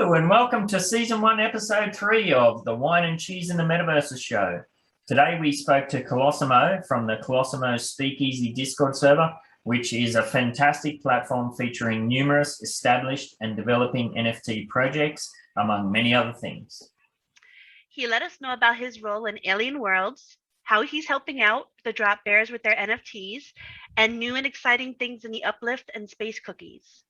Hello and welcome to Season 1, Episode 3 of the Whine and Cheese and the Metaverses Show. Today we spoke to Colosimo from the Colosimo Speakeasy Discord server, which is a fantastic platform featuring numerous established and developing NFT projects, among many other things. He let us know about his role in Alien Worlds, how he's helping out the drop bears with their NFTs, and new and exciting things in the Uplift and Space Cookies.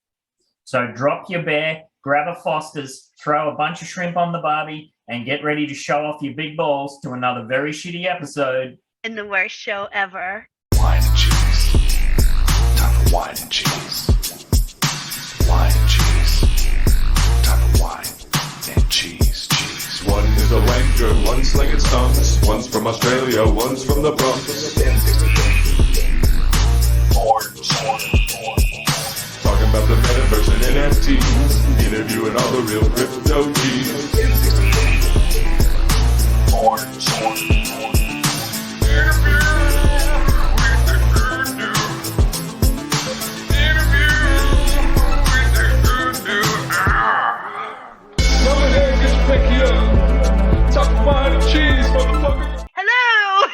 So drop your bear, grab a Foster's, throw a bunch of shrimp on the barbie, and get ready to show off your big balls to another very shitty episode. In the worst show ever. Whine and Cheese. Time for Whine and Cheese. Whine and Cheese. Time for Whine and Cheese. Cheese. One is a wanker, one's slinging stunts. One's from Australia, one's from the Bronx. Talking about the Metaverse and NFTs. Interviewing all the real crypto G's. Hello!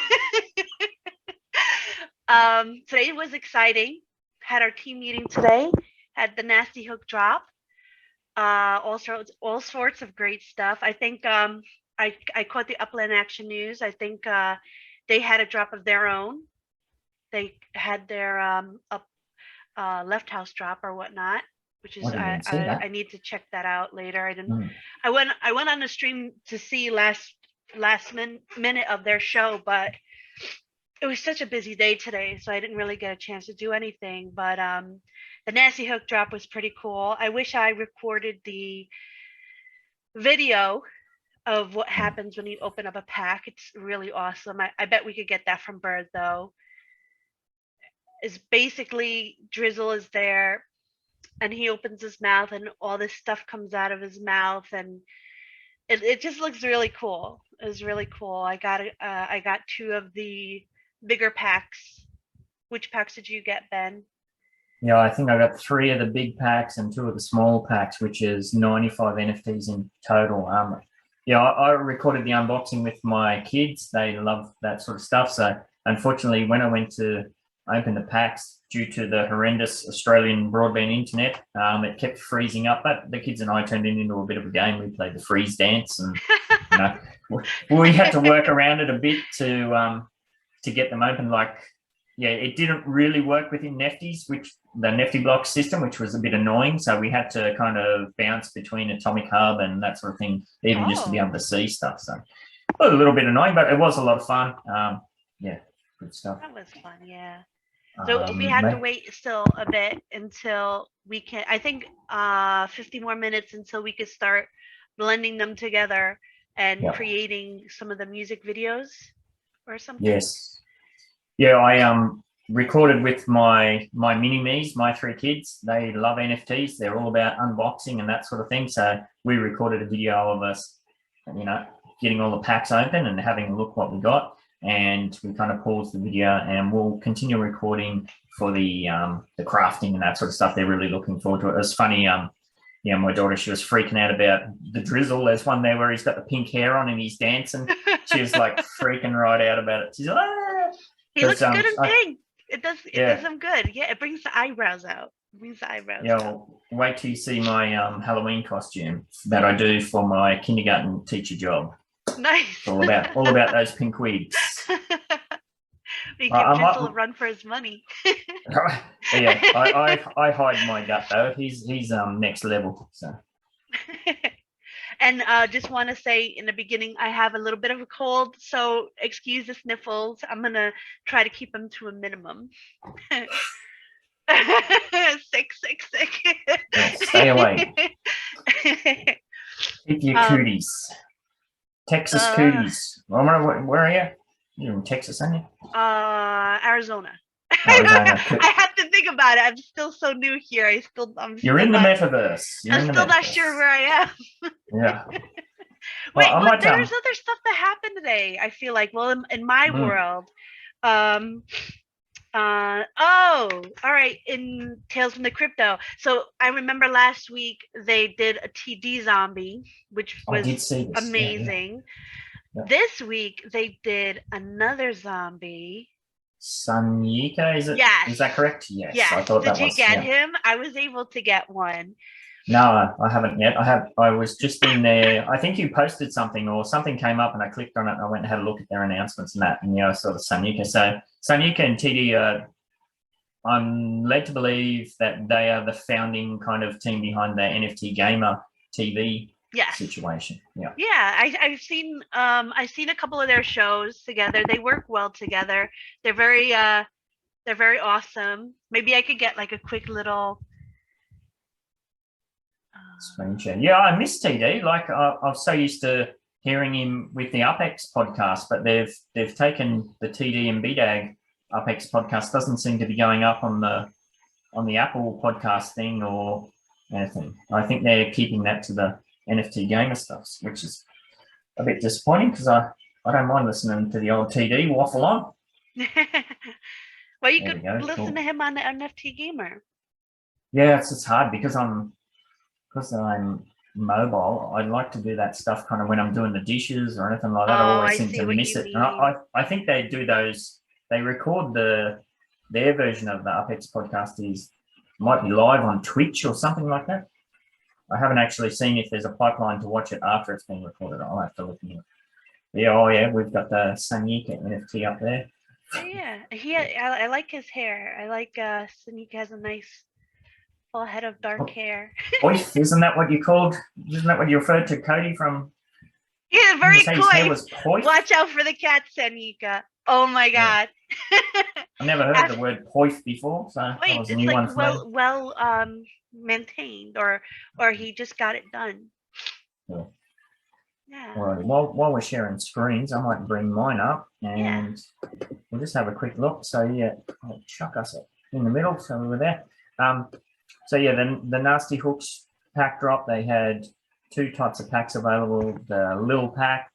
Today was exciting. Had our team meeting today. Had the Nasty Hook drop. All sorts of great stuff. I think I caught the Upland Action News. I think they had a drop of their own. They had their left house drop or whatnot, which is I need to check that out later. I didn't. I went on the stream to see last minute of their show, but it was such a busy day today, so I didn't really get a chance to do anything. But the Nasty Hook drop was pretty cool. I wish I recorded the video of what happens when you open up a pack. It's really awesome. I bet we could get that from Bird, though. It's basically Drizzle is there, and he opens his mouth, and all this stuff comes out of his mouth, and it just looks really cool. It was really cool. I got 2 of the bigger packs. Which packs did you get, Ben? Yeah, I think I got 3 of the big packs and 2 of the small packs, which is 95 NFTs in total. Yeah, I recorded the unboxing with my kids. They love that sort of stuff. So unfortunately, when I went to open the packs, due to the horrendous Australian broadband internet, it kept freezing up. But the kids and I turned it into a bit of a game. We played the freeze dance, and we had to work around it a bit to get them open. Like, yeah, it didn't really work within Nefties, which the Nefty block system, which was a bit annoying. So we had to kind of bounce between Atomic Hub and that sort of thing, even just to be able to see stuff. So it was a little bit annoying, but it was a lot of fun. Yeah, good stuff. That was fun, yeah. So we have to wait still a bit until we can, I think 50 more minutes until we could start blending them together and creating some of the music videos or something. Yes. Yeah, I recorded with my mini-me's, my 3 kids. They love NFTs. They're all about unboxing and that sort of thing. So we recorded a video of us, getting all the packs open and having a look what we got. And we kind of paused the video, and we'll continue recording for the crafting and that sort of stuff. They're really looking forward to it. It was funny. My daughter, she was freaking out about the Drizzle. There's one there where he's got the pink hair on and he's dancing. She was like freaking right out about it. She's like, ah! He looks good in pink. It does him good. Yeah, it brings the eyebrows out. Yeah, well, wait till you see my Halloween costume that I do for my kindergarten teacher job. Nice. It's all about those pink wigs. We give Drizzle a run for his money. Yeah, I hide my gut though. He's next level. So. And just want to say in the beginning, I have a little bit of a cold, so excuse the sniffles. I'm gonna try to keep them to a minimum. Sick. Stay away. Keep your cooties. Texas cooties. Where are you? You're in Texas, aren't you? Arizona. Arizona. I have to think about it. I'm still so new here. You're in the Metaverse. I'm still not sure where I am. Yeah. Wait, there's other stuff that happened today. I feel like, well, in my world, Oh, all right. In Tales from the Crypto. So I remember last week they did a TD zombie, which I was did see this. amazing. Yeah. This week they did another zombie. Sanyika, is it? Yes. Is that correct? Yes. Yes. I thought Did that you was. get Yeah. him? I was able to get one. No, I haven't yet. I was just in there. I think you posted something or something came up and I clicked on it and I went and had a look at their announcements and that. And yeah, I saw the Sanyika. So Sanyika and TD are, I'm led to believe that they are the founding kind of team behind the NFT gamer TV situation. Yeah. Yeah, I've seen a couple of their shows together. They work well together. They're very awesome. Maybe I could get like a quick little screen. Yeah, I miss TD. Like I'm so used to hearing him with the UpX podcast, but they've taken the TD and BDAG UpX podcast. Doesn't seem to be going up on the Apple podcast thing or anything. I think they're keeping that to the NFT gamer stuff, which is a bit disappointing because I don't mind listening to the old TD waffle on. Well, you could listen to him on the NFT gamer. Yeah, it's hard because I'm mobile. I like to do that stuff kind of when I'm doing the dishes or anything like that. I always seem to miss it. And I think they do those. They record their version of the UpX podcast might be live on Twitch or something like that. I haven't actually seen if there's a pipeline to watch it after it's been recorded. I'll have to look at it. Yeah, we've got the Sanyika NFT up there. Yeah, I like his hair. I like Sanyika has a nice full head of dark hair. Poif, isn't that what you called? Isn't that what you referred to Cody from? Yeah, very cool. Poif? Watch out for the cat, Sanyika. Oh my god. I never heard the word poif before, so that was a new one for me. Well maintained, or he just got it done. Yeah. All right. While we're sharing screens, I might bring mine up and we'll just have a quick look. So yeah, I'll chuck us in the middle. So we were there. So yeah, the Nasty Hooks pack drop. They had two types of packs available: the Lil pack,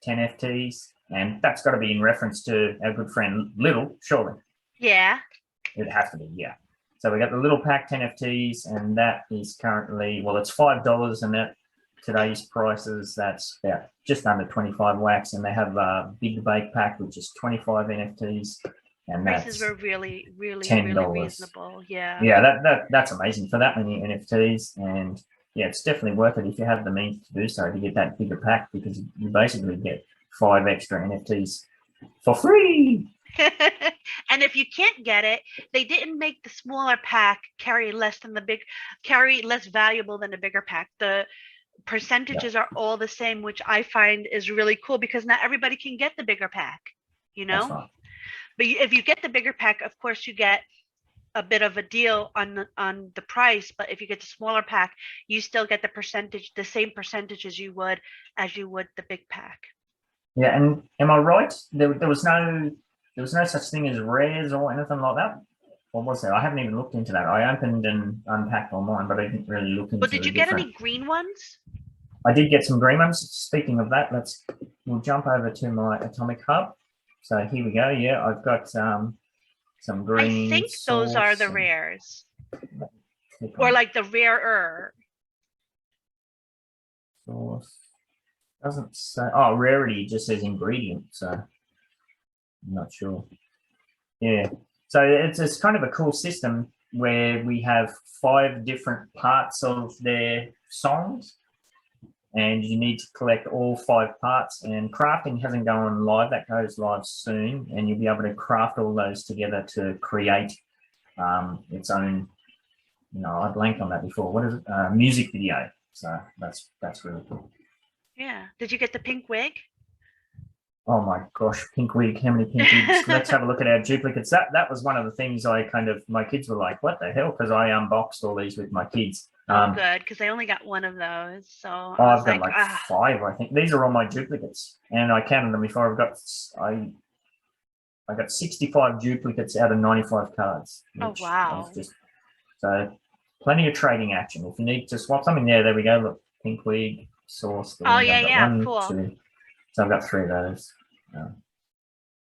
10 FTs, and that's got to be in reference to our good friend Little, surely. Yeah. It'd have to be, yeah. So we got the Little pack, 10 FTs, and that is currently, well, it's $5, and at today's prices, that's about just under 25 wax, and they have a big bake pack, which is 25 NFTs. And prices were really, really, $10. really reasonable. Yeah. Yeah, that's amazing for that many NFTs, and yeah, it's definitely worth it if you have the means to do so to get that bigger pack, because you basically get 5 extra NFTs for free. And if you can't get it, they didn't make the smaller pack carry less valuable than the bigger pack. The percentages are all the same, which I find is really cool because not everybody can get the bigger pack, you know. That's right. But if you get the bigger pack, of course you get a bit of a deal on the price. But if you get the smaller pack, you still get the same percentage as you would the big pack. Yeah, and am I right? There was no such thing as rares or anything like that. What was there? I haven't even looked into that. I opened and unpacked all mine, but I didn't really look into. But did you get any green ones? I did get some green ones. Speaking of that, we'll jump over to my Atomic Hub. So here we go. Yeah, I've got some green. I think those are the rares, or like the rarer. Source doesn't say. Oh, rarity just says ingredient. So I'm not sure. Yeah. So it's kind of a cool system where we have 5 different parts of their songs, and you need to collect all 5 parts. And crafting hasn't gone live; that goes live soon, and you'll be able to craft all those together to create its own. I blanked on that before. What is it? Music video. So that's really cool. Yeah. Did you get the pink wig? Oh my gosh, pink wig, how many pink wigs? Let's have a look at our duplicates. That was one of the things my kids were like, what the hell? Because I unboxed all these with my kids. Good, because I only got one of those. So I've got like 5, I think. These are all my duplicates. And I counted them before. I got 65 duplicates out of 95 cards. Oh, wow. So plenty of trading action. If you need to swap something, there we go. Look, pink wig, source. Oh, yeah, cool. 2. So I've got 3 of those.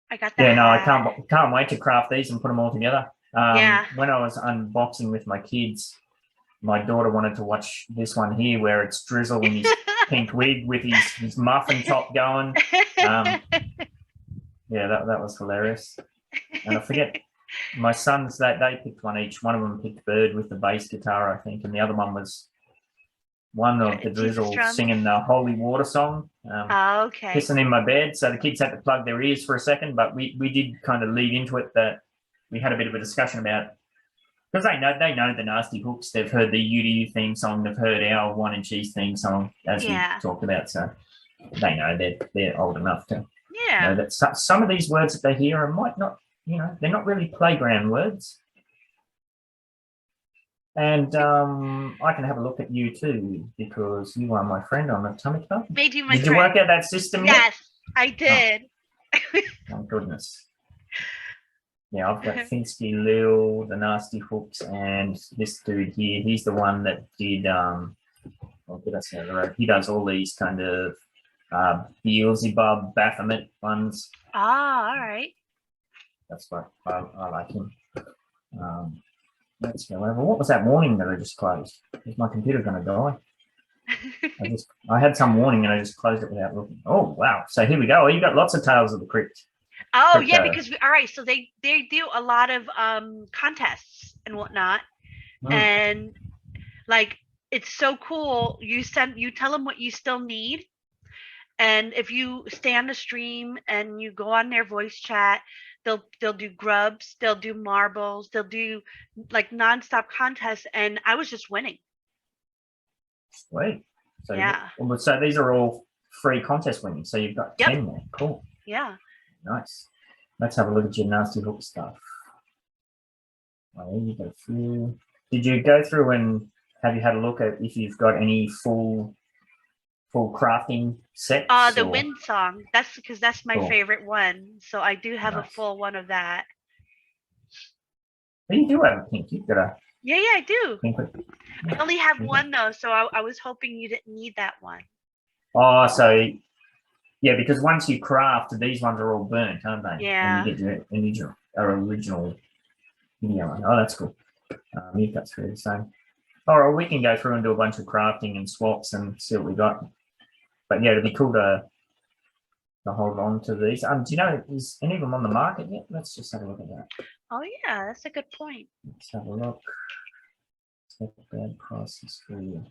I got the Yeah, no, I hat. can't wait to craft these and put them all together. Yeah. When I was unboxing with my kids, my daughter wanted to watch this one here where it's Drizzle in his pink wig with his muffin top going. Yeah, that was hilarious. And I forget, my sons, they picked one each. One of them picked Bird with the bass guitar, I think, and the other one was one of the Jesus Drizzle drums. singing the Holy Water song. Oh, okay. Pissing in my bed, so the kids had to plug their ears for a second, but we did kind of lead into it that we had a bit of a discussion about, because they know the Nasty Hooks, they've heard the UDU theme song, they've heard our Whine and Cheese theme song, as we talked about, so they know they're old enough to know that some of these words that they hear might not, they're not really playground words. And I can have a look at you too, because you are my friend on the Tummy Club. Made you my Did friend. you work out that system yet? Yes, I did. Oh, thank goodness. Yeah, I've got Finsky, Lil, the Nasty Hooks, and this dude here. He's the one that did, what did I say? Right? He does all these kind of Beelzebub, Baphomet ones. Ah, all right. That's what I like him. Let's go over. What was that warning that I just closed? Is my computer going to die? I had some warning and I just closed it without looking. Oh, wow. So here we go. Oh, you got lots of Tales of the Crypt. Oh, yeah, because all right, so they do a lot of contests and whatnot. And like, it's so cool. You tell them what you still need. And if you stay on the stream and you go on their voice chat, they'll do grubs, they'll do marbles, they'll do like nonstop contests, and I was just winning. Sweet. So yeah. So these are all free contest winnings. So you've got 10 there. Cool. Yeah. Nice. Let's have a look at your Nasty Hook stuff. Oh, you got a few. Did you go through and have you had a look at if you've got any full crafting sets? The wind song. That's because that's my favorite one. So I do have a full one of that. But you do have a pink. You've got a yeah, I do. Pink. I only have one though, so I was hoping you didn't need that one. Oh, so yeah, because once you craft, these ones are all burnt, aren't they? Yeah. And you get your original video one. Oh, that's cool. You've got three the same. All right, we can go through and do a bunch of crafting and swaps and see what we got. But yeah, it'd be cool to hold on to these. Do you know, is any of them on the market yet? Let's just have a look at that. Oh yeah, that's a good point. Let's have a look. Bad prices for you.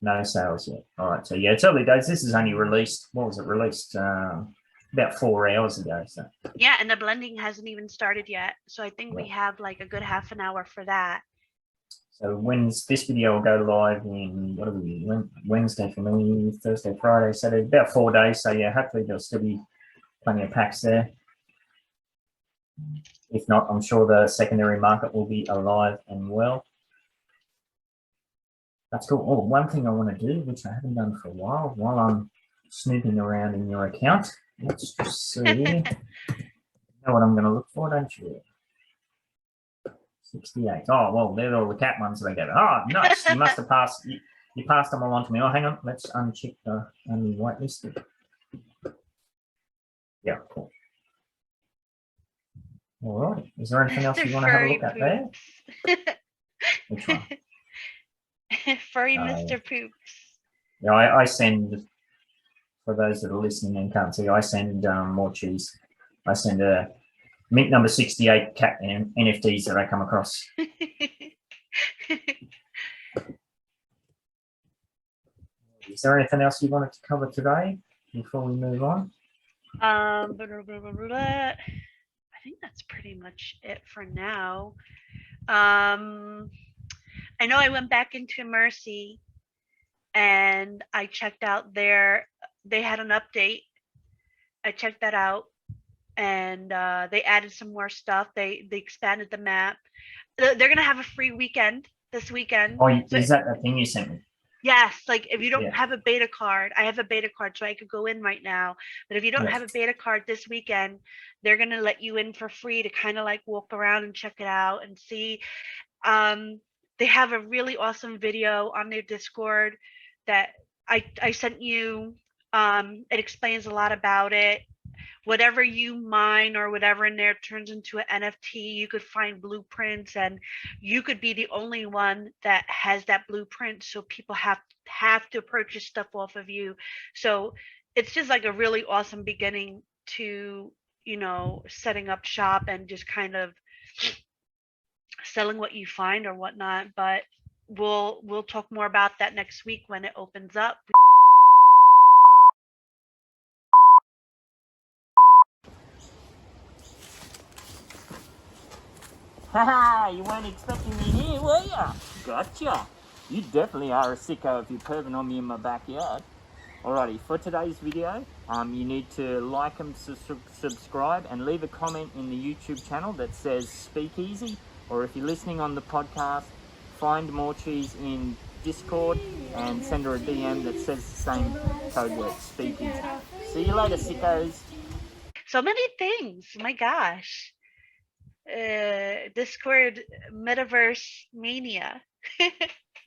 No sales yet. All right, so yeah, it's early days. This is only released. What was it released? About 4 hours ago. So yeah, and the blending hasn't even started yet. So I think we have like a good half an hour for that. So this video will go live in, what are we, Wednesday for me, Thursday, Friday, Saturday, about 4 days. So yeah, hopefully there'll still be plenty of packs there. If not, I'm sure the secondary market will be alive and well. That's cool. Oh, one thing I want to do, which I haven't done for a while I'm snooping around in your account. Let's just see. You know what I'm going to look for, don't you? 68. Oh, well, they're all the cat ones that I get. Oh, nice. You must have passed. You passed them all on to me. Oh, hang on. Let's uncheck the only whitelisted. Yeah, cool. All right. Is there anything else you want to have a look at there? Which one? Furry Mr. Poops. Yeah, I send, for those that are listening and can't see, I send Morecheese. I send a mint number 68 cat NFTs that I come across. Is there anything else you wanted to cover today before we move on? I think that's pretty much it for now. I know I went back into Mercy and I checked out they had an update. I checked that out. And they added some more stuff. They expanded the map. They're gonna have a free weekend this weekend. Oh, is that the thing you sent me? Yes, like if you don't have a beta card, I have a beta card, so I could go in right now. But if you don't have a beta card this weekend, they're gonna let you in for free to kind of like walk around and check it out and see. They have a really awesome video on their Discord that I sent you. It explains a lot about it. whatever you mine or whatever in there turns into an NFT. You could find blueprints, and you could be the only one that has that blueprint. So people have to purchase stuff off of you. So it's just like a really awesome beginning to, you know, setting up shop and just kind of selling what you find or whatnot. But we'll talk more about that next week when it opens up. Haha, you weren't expecting me here, were ya? Gotcha. You definitely are a sicko if you're perving on me in my backyard. Alrighty, for today's video, you need to like and subscribe and leave a comment in the YouTube channel that says Speakeasy, or if you're listening on the podcast, find Morecheese in Discord and send her a DM that says the same code word, Speakeasy. See you later, sickos. So many things. My gosh. Discord Metaverse mania.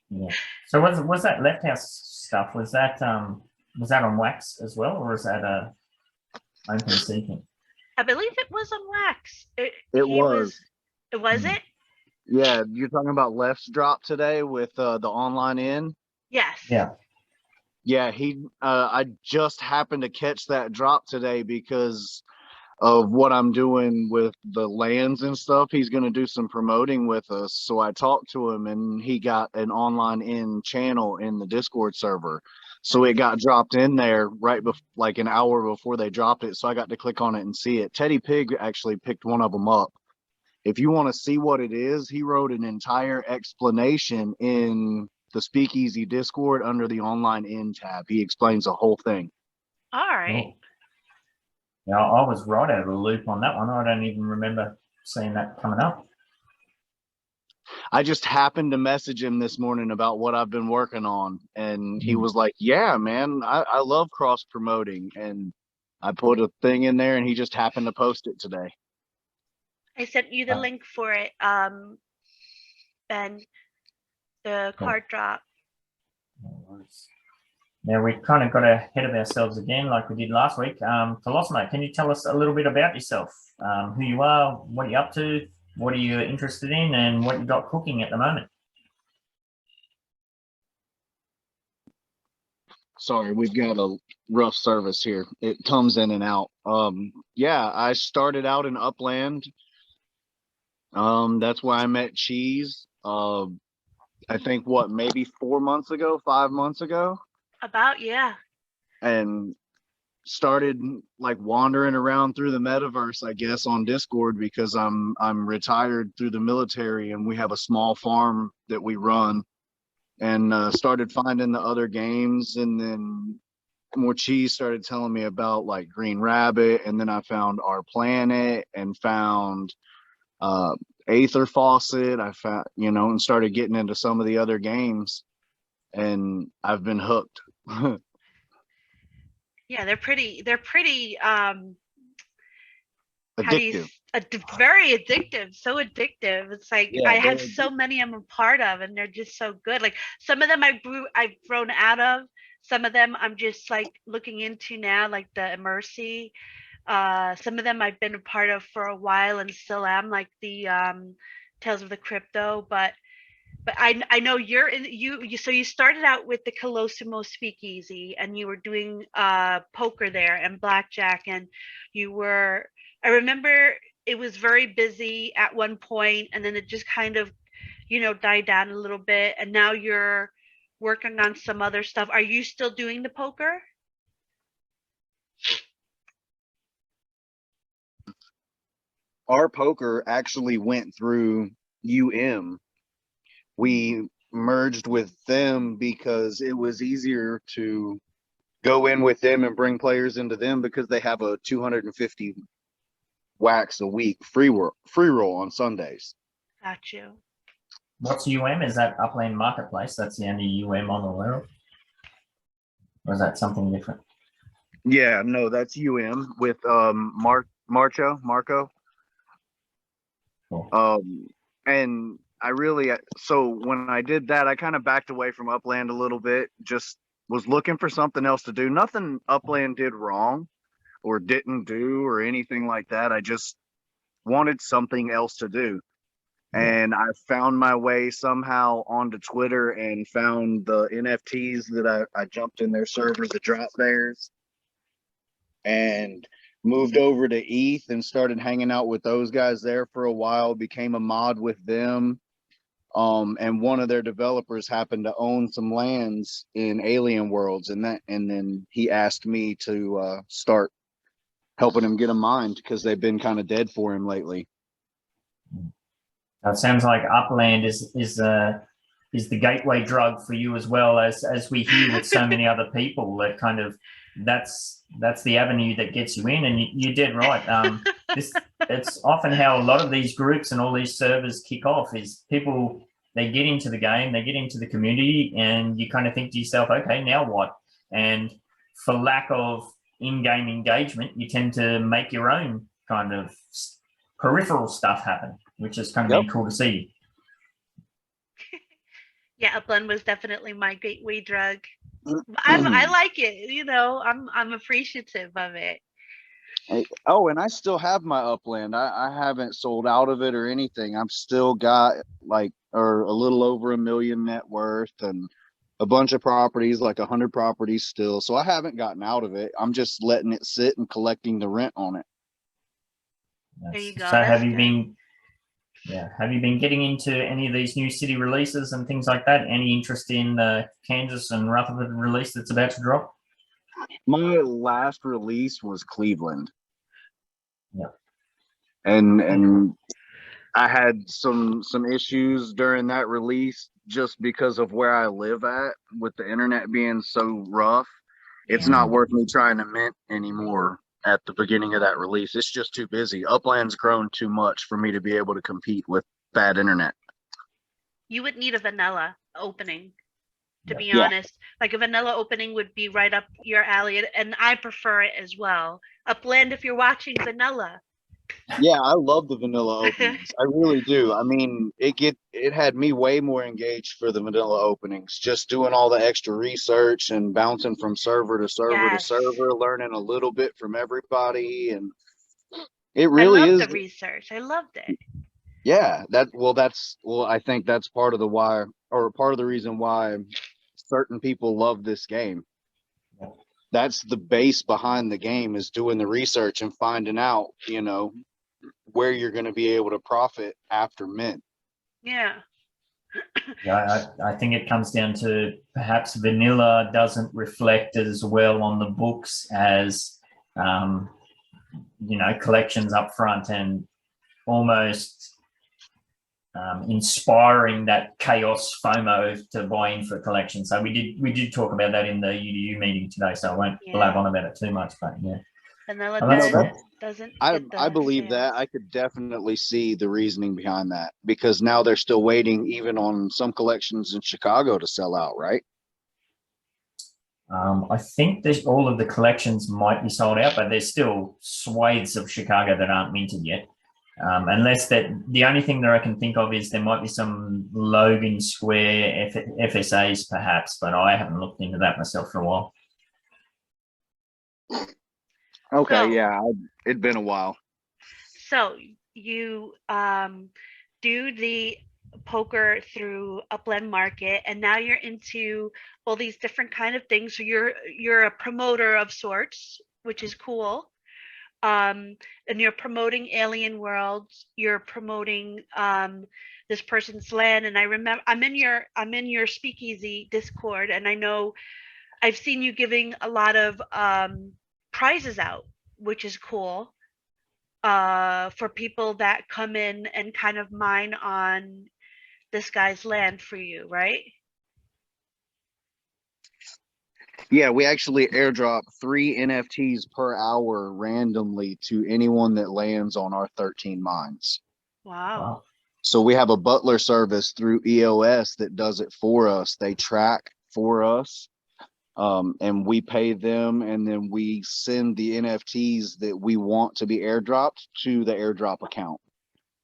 Yeah. So was that Left House stuff? Was that on wax as well, or is that a open seeking? I believe it was on wax. It was. It was it? Yeah, you're talking about Left's drop today with the online in. Yes. Yeah. Yeah, I just happened to catch that drop today because of what I'm doing with the lands and stuff. He's going to do some promoting with us. So I talked to him, and he got an online in channel in the Discord server. So it got dropped in there right like an hour before they dropped it. So I got to click on it and see it. Teddy Pig actually picked one of them up. If you want to see what it is, he wrote an entire explanation in the Speakeasy Discord under the online in tab. He explains the whole thing. All right. Oh. Yeah, I was right out of the loop on that one. I don't even remember seeing that coming up. I just happened to message him this morning about what I've been working on, and he was like, yeah, man, I love cross promoting. And I put a thing in there, and he just happened to post it today. I sent you the link for it, Ben, the card drop. Now we kind of got ahead of ourselves again, like we did last week. Colosimo, can you tell us a little bit about yourself? Who you are, what you're up to, what are you interested in, and what you got cooking at the moment? Sorry, we've got a rough service here. It comes in and out. Yeah, I started out in Upland. That's where I met Cheese. I think maybe 4 months ago, 5 months ago. About, yeah. And started like wandering around through the metaverse, I guess, on Discord, because I'm retired through the military, and we have a small farm that we run, and started finding the other games. And then Morecheese started telling me about like Green Rabbit, and then I found Our Planet and found Aether Faucet. I found, and started getting into some of the other games, and I've been hooked. Yeah, they're pretty addictive. Very addictive, so addictive. It's like, Yeah, I have so many I'm a part of, and they're just so good. Like some of them I've grown out of, some of them I'm just like looking into now, like the Immersi. Some of them I've been a part of for a while and still am, like the Tales of the Crypto. But I know you're in so you started out with the Colosimo Speakeasy, and you were doing poker there and blackjack, and I remember it was very busy at one point, and then it just kind of died down a little bit, and now you're working on some other stuff. Are you still doing the poker? Our poker actually went through we merged with them because it was easier to go in with them and bring players into them, because they have a 250 wax a week free roll on Sundays. Got you. What's Is that Upland Marketplace? That's the only on the world? Or is that something different? Yeah, no, that's with Marco. Cool. And so when I did that, I kind of backed away from Upland a little bit, just was looking for something else to do. Nothing Upland did wrong. or didn't do or anything like that. I just wanted something else to do. And I found my way somehow onto Twitter and found the NFTs that I jumped in their server, the drop bears, and moved over to ETH and started hanging out with those guys there for a while, became a mod with them. And one of their developers happened to own some lands in Alien Worlds, and then he asked me to start helping him get a mined because they've been kind of dead for him lately. It sounds like Upland is the gateway drug for you, as well, as we hear with so many other people. That kind of that's the avenue that gets you in, and you're dead right. It's often how a lot of these groups and all these servers kick off. Is people, they get into the game, they get into the community, and you kind of think to yourself, okay, now what? And for lack of in-game engagement, you tend to make your own kind of peripheral stuff happen, which has kind of been cool to see. Yeah, Upland was definitely my gateway drug. I like it, you know. I'm appreciative of it. Oh, and I still have my Upland. I haven't sold out of it or anything. I've still got like a little over $1 million net worth and a bunch of properties, like 100 properties still. So I haven't gotten out of it. I'm just letting it sit and collecting the rent on it. There you go. So have you been getting into any of these new city releases and things like that? Any interest in the Kansas and Rutherford release that's about to drop? My last release was Cleveland. Yeah. And I had some issues during that release just because of where I live at, with the internet being so rough. It's not worth me trying to mint anymore at the beginning of that release. It's just too busy. Upland's grown too much for me to be able to compete with bad internet. You would need a vanilla opening, to be honest. Like a vanilla opening would be right up your alley, and I prefer it as well. Upland, if you're watching, vanilla. Yeah, I love the vanilla openings. I really do. I mean, it had me way more engaged for the vanilla openings, just doing all the extra research and bouncing from server to server to server, learning a little bit from everybody, and it really is. I loved the research. I loved it. Yeah, I think that's part of the reason why certain people love this game. That's the base behind the game, is doing the research and finding out, you know, where you're going to be able to profit after mint. Yeah. I think it comes down to perhaps vanilla doesn't reflect as well on the books as, collections up front, and almost inspiring that chaos FOMO to buy in for collection. So we did talk about that in the UDU meeting today, so I won't blab on about it too much, but yeah. Vanilla doesn't. I believe that. I could definitely see the reasoning behind that, because now they're still waiting even on some collections in Chicago to sell out, right? I think all of the collections might be sold out, but there's still swathes of Chicago that aren't minted yet. Unless the only thing that I can think of is there might be some Logan Square FSAs perhaps, but I haven't looked into that myself for a while. Okay, it'd been a while. So you do the poker through Upland Market, and now you're into all these different kind of things. So you're a promoter of sorts, which is cool. And you're promoting Alien Worlds. You're promoting this person's land. And I remember I'm in your Speakeasy Discord, and I know I've seen you giving a lot of prizes out, which is cool, for people that come in and kind of mine on this guy's land for you, right? Yeah, we actually airdrop 3 NFTs per hour randomly to anyone that lands on our 13 mines. Wow. So we have a butler service through EOS that does it for us. They track for us. And we pay them, and then we send the NFTs that we want to be airdropped to the airdrop account.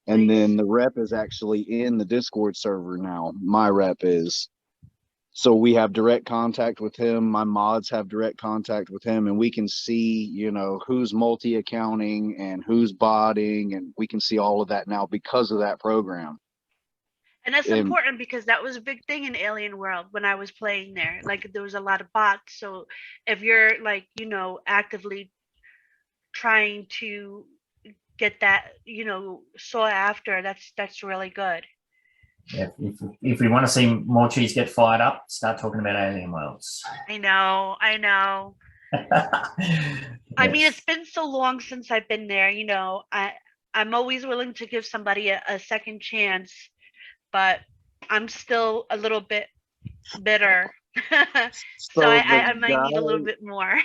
And then the rep is actually in the Discord server now. My rep is. So we have direct contact with him. My mods have direct contact with him, and we can see, you know, who's multi-accounting and who's botting, and we can see all of that now because of that program. And that's And important because that was a big thing in Alien World when I was playing there. Like there was a lot of bots. So if you're like, you know, actively trying to get that, you know, sought after, that's really good. Yeah, if we want to see more cheese get fired up, start talking about Alien Worlds. I know. I mean, it's been so long since I've been there, you know. I'm always willing to give somebody a second chance, but I'm still a little bit bitter. So I might need a little bit more.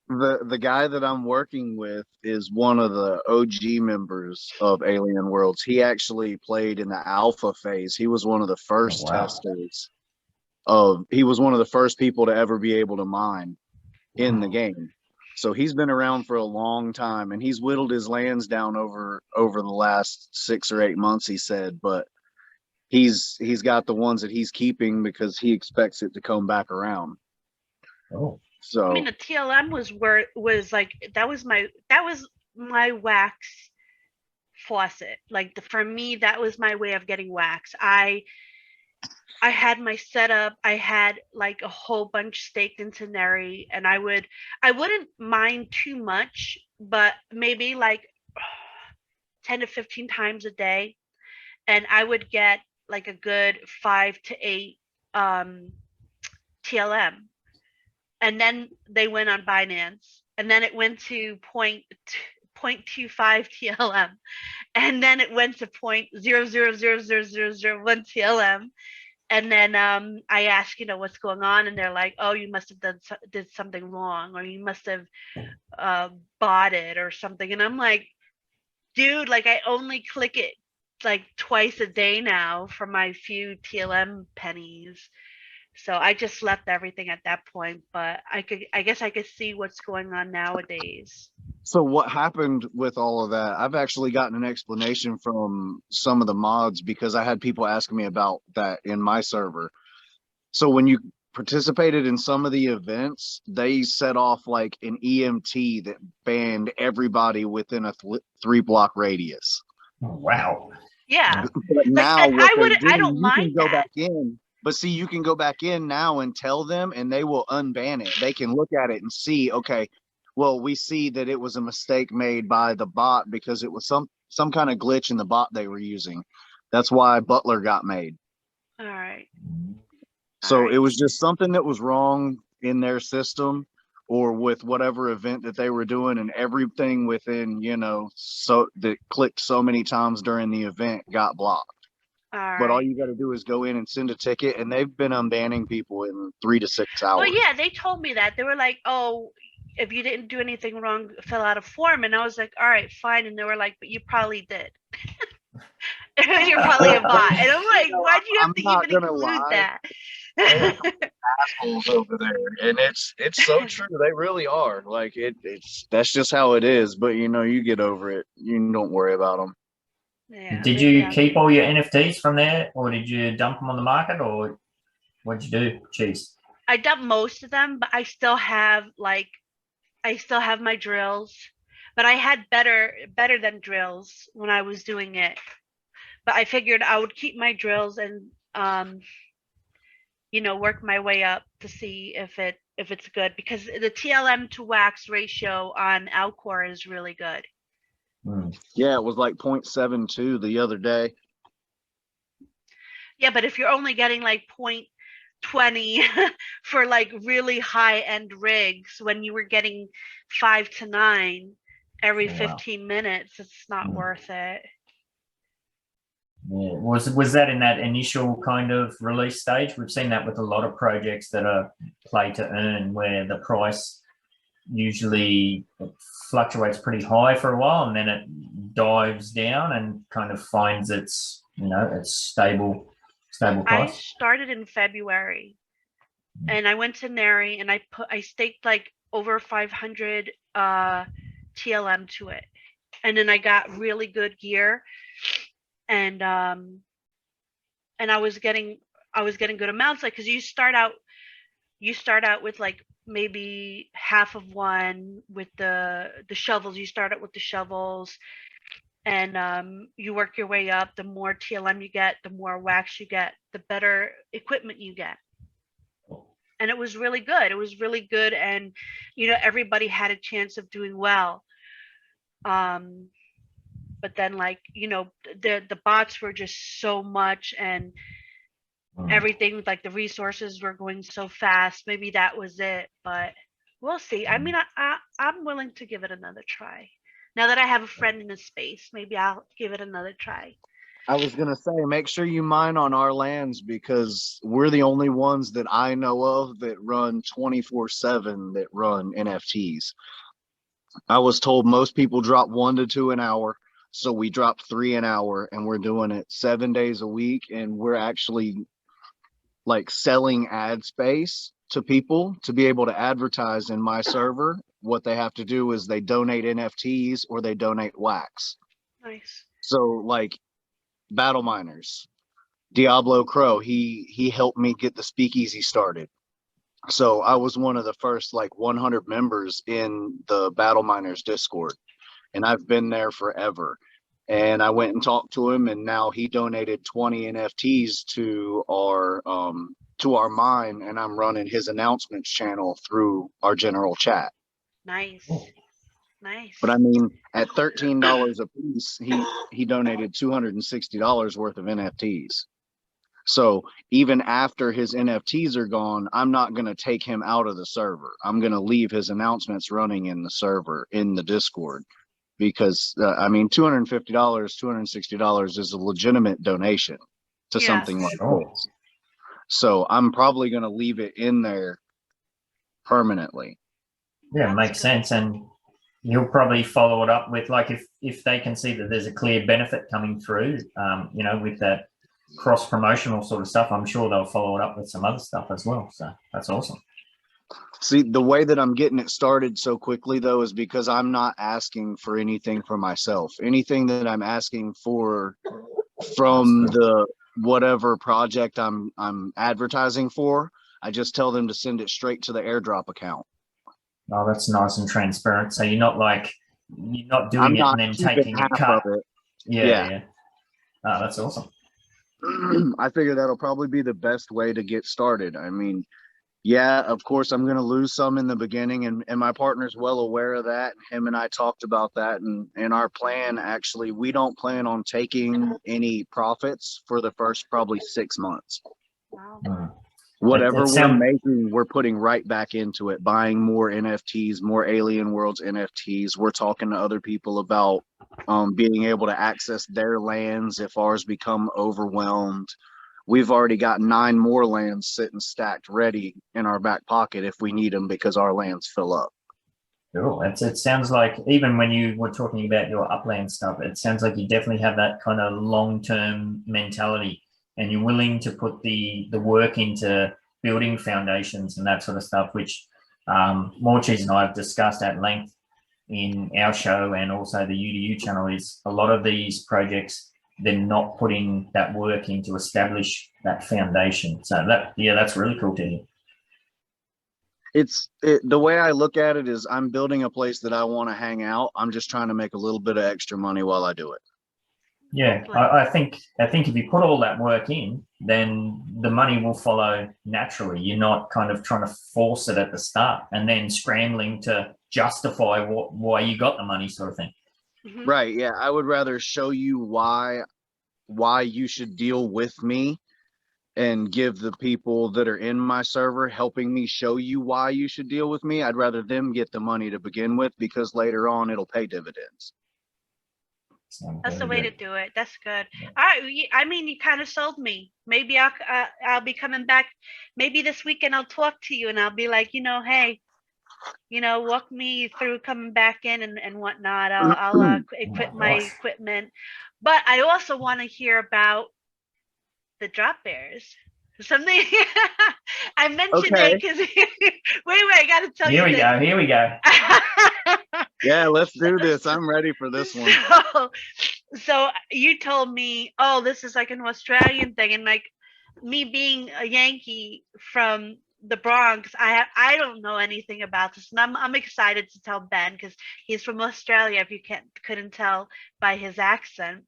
the guy that I'm working with is one of the OG members of Alien Worlds. He actually played in the alpha phase. He was one of the first testers he was one of the first people to ever be able to mine in the game. So he's been around for a long time, and he's whittled his lands down over the last 6 or 8 months, he said, but he's got the ones that he's keeping because he expects it to come back around. Oh. So I mean, the TLM was like that was my wax faucet. Like for me, that was my way of getting wax. I had my setup. I had like a whole bunch staked into Neri, and I wouldn't mind too much, but maybe like 10 to 15 times a day, and I would get like a good 5 to 8 TLM. And then they went on Binance, and then it went to 0.25 TLM, and then it went to 0.00000001 TLM. And then I asked, you know, what's going on, and they're like, oh, you must have did something wrong, or you must have bought it or something. And I'm like, dude, like I only click it like twice a day now for my few TLM pennies. So I just left everything at that point, but I guess I could see what's going on nowadays. So what happened with all of that? I've actually gotten an explanation from some of the mods because I had people asking me about that in my server. So when you participated in some of the events, they set off like an EMT that banned everybody within a 3-block radius. Oh, wow. Yeah. But now like, what I don't mind you can go that. back in. But see, you can go back in now and tell them, and they will unban it. They can look at it and see, okay, well, we see that it was a mistake made by the bot because it was some kind of glitch in the bot they were using. That's why Butler got made. All right. So it was just something that was wrong in their system or with whatever event that they were doing, and everything within, you know, so that clicked so many times during the event got blocked. But all you got to do is go in and send a ticket, and they've been unbanning people in 3 to 6 hours. Well, yeah, they told me that. They were like, oh, if you didn't do anything wrong, fill out a form. And I was like, all right, fine. And they were like, but you probably did. You're probably a bot. And I'm like, why'd you have to even include that? Assholes over there, and it's so true. They really are. Like it's that's just how it is. But you know, you get over it. You don't worry about them. Yeah, did you keep all your NFTs from there, or did you dump them on the market, or what'd you do? Cheese. I dumped most of them, but I still have my drills. But I had better than drills when I was doing it. But I figured I would keep my drills and you know, work my way up to see if it's good, because the TLM to wax ratio on Alcor is really good. Yeah, it was like 0.72 the other day. Yeah, but if you're only getting like 0.20 for like really high end rigs, when you were getting 5 to 9 every 15 minutes, it's not worth it. Yeah. Was that in that initial kind of release stage? We've seen that with a lot of projects that are play to earn, where the price usually fluctuates pretty high for a while, and then it dives down and kind of finds its, you know, its stable price. I started in February, and I went to Neri, and I staked like over 500 TLM to it, and then I got really good gear, and I was getting I was getting good amounts, like, because you start out with like maybe half of one with the shovels. You start out with the shovels, and you work your way up. The more TLM you get, the more wax you get, the better equipment you get. And it was really good. It was really good, and everybody had a chance of doing well. But then, like, the bots were just so much, and everything, like the resources were going so fast. Maybe that was it, but we'll see. I mean, I'm willing to give it another try. Now that I have a friend in the space, maybe I'll give it another try. I was gonna say, make sure you mine on our lands, because we're the only ones that I know of that run 24/7 that run NFTs. I was told most people drop 1 to 2 an hour, so we dropped 3 an hour, and we're doing it 7 days a week, and we're actually like selling ad space to people to be able to advertise in my server. What they have to do is they donate NFTs or they donate wax. Nice. So like Battle Miners, Diablo Crow, he helped me get the speakeasy started. So I was one of the first like 100 members in the Battle Miners Discord, and I've been there forever. And I went and talked to him, and now he donated 20 NFTs to our mine, and I'm running his announcements channel through our general chat. Nice. Nice. But I mean, at $13 a piece, he donated $260 worth of NFTs. So even after his NFTs are gone, I'm not going to take him out of the server. I'm going to leave his announcements running in the server, in the Discord, because I mean, $250, $260 is a legitimate donation to something like this. So I'm probably going to leave it in there permanently. Yeah, it makes sense. And you'll probably follow it up with, like, if they can see that there's a clear benefit coming through, with that cross promotional sort of stuff, I'm sure they'll follow it up with some other stuff as well. So that's awesome. See, the way that I'm getting it started so quickly, though, is because I'm not asking for anything for myself. Anything that I'm asking for from the whatever project I'm advertising for, I just tell them to send it straight to the airdrop account. Oh, that's nice and transparent. So you're not doing it and then taking a cut. Yeah. Oh, that's awesome. I figure that'll probably be the best way to get started. I mean, yeah, of course, I'm going to lose some in the beginning, and my partner's well aware of that. Him and I talked about that, and in our plan, actually, we don't plan on taking any profits for the first probably 6 months. Wow. Whatever we're making, we're putting right back into it, buying more NFTs, more Alien Worlds NFTs. We're talking to other people about being able to access their lands if ours become overwhelmed. We've already got 9 more lands sitting stacked ready in our back pocket if we need them, because our lands fill up. Cool. It sounds like, even when you were talking about your upland stuff, it sounds like you definitely have that kind of long-term mentality, and you're willing to put the work into building foundations and that sort of stuff, which Morecheese and I have discussed at length in our show, and also the UDU channel, is a lot of these projects, they're not putting that work in to establish that foundation. So that's really cool to hear. The way I look at it is, I'm building a place that I want to hang out. I'm just trying to make a little bit of extra money while I do it. Yeah, I think if you put all that work in, then the money will follow naturally. You're not kind of trying to force it at the start and then scrambling to justify why you got the money, sort of thing. Mm-hmm. Right. Yeah. I would rather show you why you should deal with me, and give the people that are in my server helping me show you why you should deal with me. I'd rather them get the money to begin with, because later on it'll pay dividends. That's the way to do it. That's good. I mean, you kind of sold me. Maybe I'll be coming back. Maybe this weekend I'll talk to you, and I'll be like, hey, walk me through coming back in and whatnot. I'll equip my equipment. But I also want to hear about the drop bears. Something I mentioned it because wait, I gotta tell you. Here we go. Yeah, let's do this. I'm ready for this one. So you told me, this is like an Australian thing, and like me being a Yankee from the Bronx, I don't know anything about this, and I'm excited to tell Ben because he's from Australia. If you couldn't tell by his accent,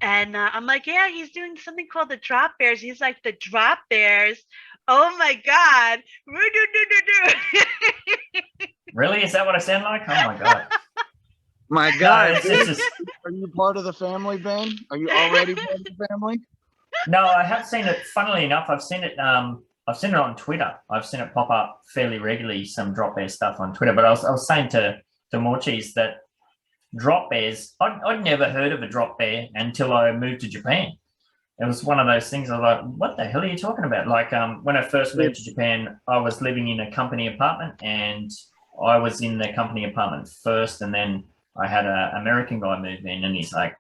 and I'm like, yeah, he's doing something called the Drop Bears. He's like, the Drop Bears. Oh my God! Really? Is that what I sound like? Oh my God. My No, God, it's just, are you part of the family, Ben? Are you already part of the family? no, I have seen it. Funnily enough, I've seen it on Twitter. I've seen it pop up fairly regularly, some Drop Bear stuff on Twitter. But I was saying to Morecheese that Drop Bears, I'd never heard of a Drop Bear until I moved to Japan. It was one of those things I was like, what the hell are you talking about? Like when I first moved to Japan, I was living in a company apartment, and I was in the company apartment first, and then I had an American guy move in, and he's like,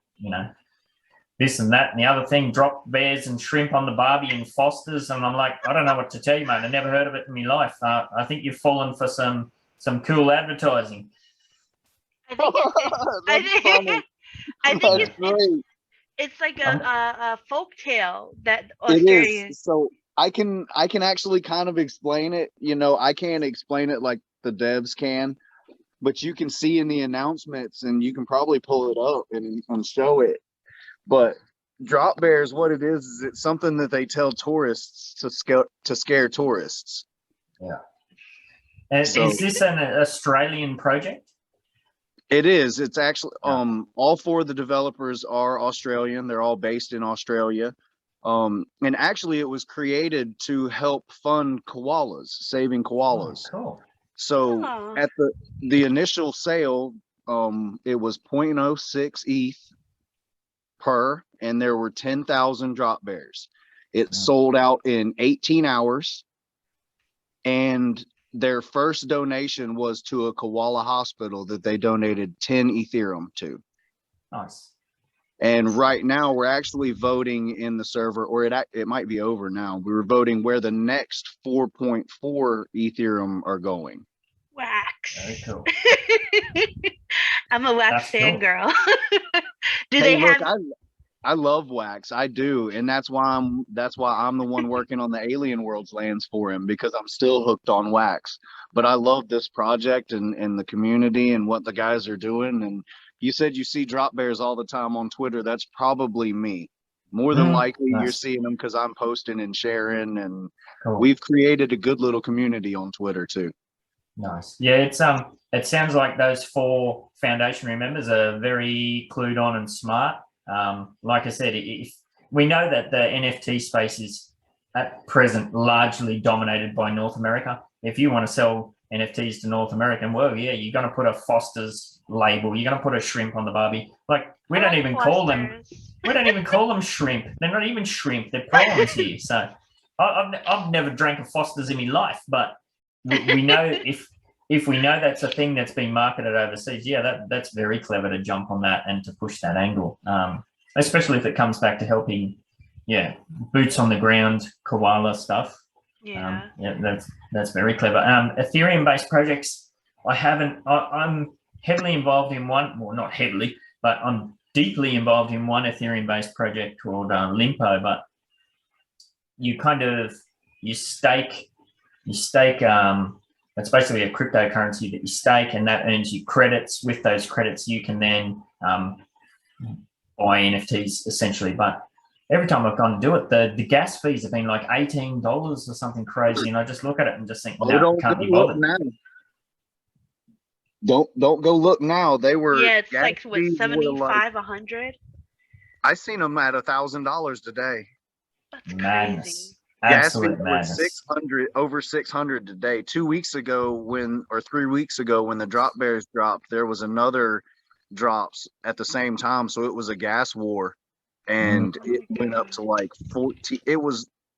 this and that and the other thing, Drop Bears and shrimp on the barbie and Foster's, and I'm like, I don't know what to tell you, mate. I never heard of it in my life. I think you've fallen for some cool advertising. I think That's funny. I think That's great. it's like a folk tale that It Australia. is. So I can actually kind of explain it. I can't explain it like the devs can, but you can see in the announcements, and you can probably pull it up and show it. But Drop Bears, what it is it's something that they tell tourists to scare tourists. Yeah. And So- is this an Australian project? It is. It's actually Yeah. all four of the developers are Australian. They're all based in Australia. And actually it was created to help fund koalas, saving koalas. Oh, cool. So Aw. at the initial sale, it was 0.06 ETH per, and there were 10,000 Drop Bears. It sold out in 18 hours, and their first donation was to a koala hospital that they donated 10 Ethereum to. Nice. And right now we're actually voting in the server, or it might be over now. We were voting where the next 4.4 Ethereum are going. Wax. Very cool. I'm a wax That's cool. fangirl. Do Hey, they look, have? I love Wax. I do, and that's why I'm the one working on the Alien Worlds lands for him, because I'm still hooked on Wax. But I love this project and the community and what the guys are doing. And you said you see Drop Bears all the time on Twitter. That's probably me. More than likely, you're Nice. seeing them because I'm posting and sharing, and Cool. we've created a good little community on Twitter too. Nice. Yeah, it sounds like those 4 foundation members are very clued on and smart. Like I said, if we know that the NFT space is at present largely dominated by North America. If you want to sell NFTs to North American, well, yeah, you're going to put a Foster's label. You're going to put a shrimp on the barbie. Like we don't even call them. We don't even call them shrimp. They're not even shrimp. They're prawns here. So I've never drank a Foster's in my life, but we know if we know that's a thing that's being marketed overseas, yeah, that's very clever to jump on that and to push that angle, especially if it comes back to helping, boots on the ground koala stuff. Yeah. That's very clever. Ethereum-based projects, I'm heavily involved in one. Well, not heavily, but I'm deeply involved in one Ethereum-based project called Limpo. But you stake. It's basically a cryptocurrency that you stake, and that earns you credits. With those credits, you can then buy NFTs essentially. But every time I've gone to do it, the gas fees have been like $18 or something crazy, and I just look at it and just think, no, can't be bothered. Don't go look now. They were It's like what, 75, 100. I seen them at $1,000 today. That's Madness. crazy. Absolute Gas madness. fees were over 600 today. 2 weeks ago or 3 weeks ago when the Drop Bears dropped, there was another drops at the same time. So it was a gas war, and it went up to like 14.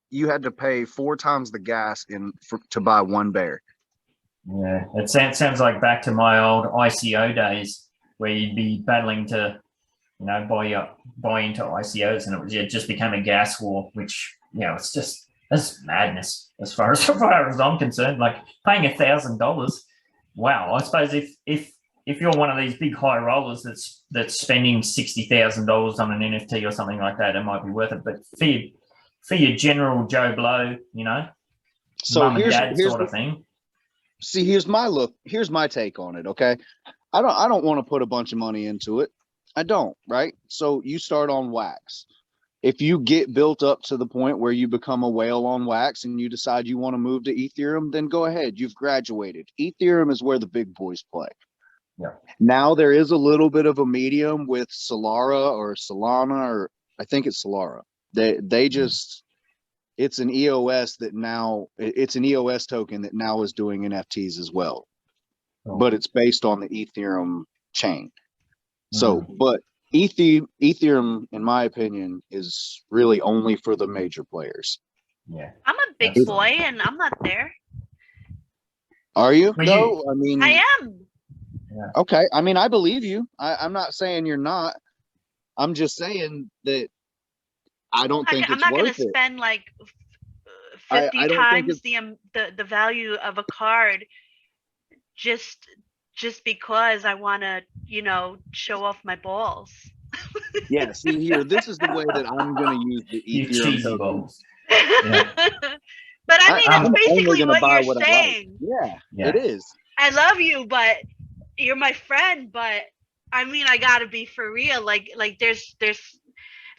You had to pay 4 times the gas to buy one bear. Yeah, it sounds like back to my old ICO days where you'd be battling to, buy into ICOs, and it just became a gas war, which, that's madness as far as I'm concerned. Like paying $1,000. Wow. I suppose if you're one of these big high rollers that's spending $60,000 on an NFT or something like that, it might be worth it. But for your general Joe Blow, you know, So mum and here's dad here's sort of thing. see here's my look. Here's my take on it. Okay, I don't want to put a bunch of money into it. I don't. Right. So you start on wax. If you get built up to the point where you become a whale on wax and you decide you want to move to Ethereum, then go ahead. You've graduated. Ethereum is where the big boys play. Yeah. Now there is a little bit of a medium with Solara or Solana, or I think it's Solara. They just, it's an EOS that now, it's an EOS token that now is doing NFTs as well, but it's based on the Ethereum chain. So, but Ethereum, in my opinion, is really only for the major players. Yeah. I'm a big That's boy and I'm not there. Are you? Well, No, I mean, I am. okay. I mean, I believe you. I'm not saying you're not. I'm just saying that I don't think I'm it's not going worth to it. spend like I 50 don't think times the value of a card just because I want to, you know, show off my balls. Yeah, see here, this is the way that I'm going to use the You Ethereum cheesy token. balls. But I mean, I'm it's only basically going to what buy you're what I like. saying. Yeah, it is. I love you, but you're my friend. But I mean, I gotta be for real. Like there's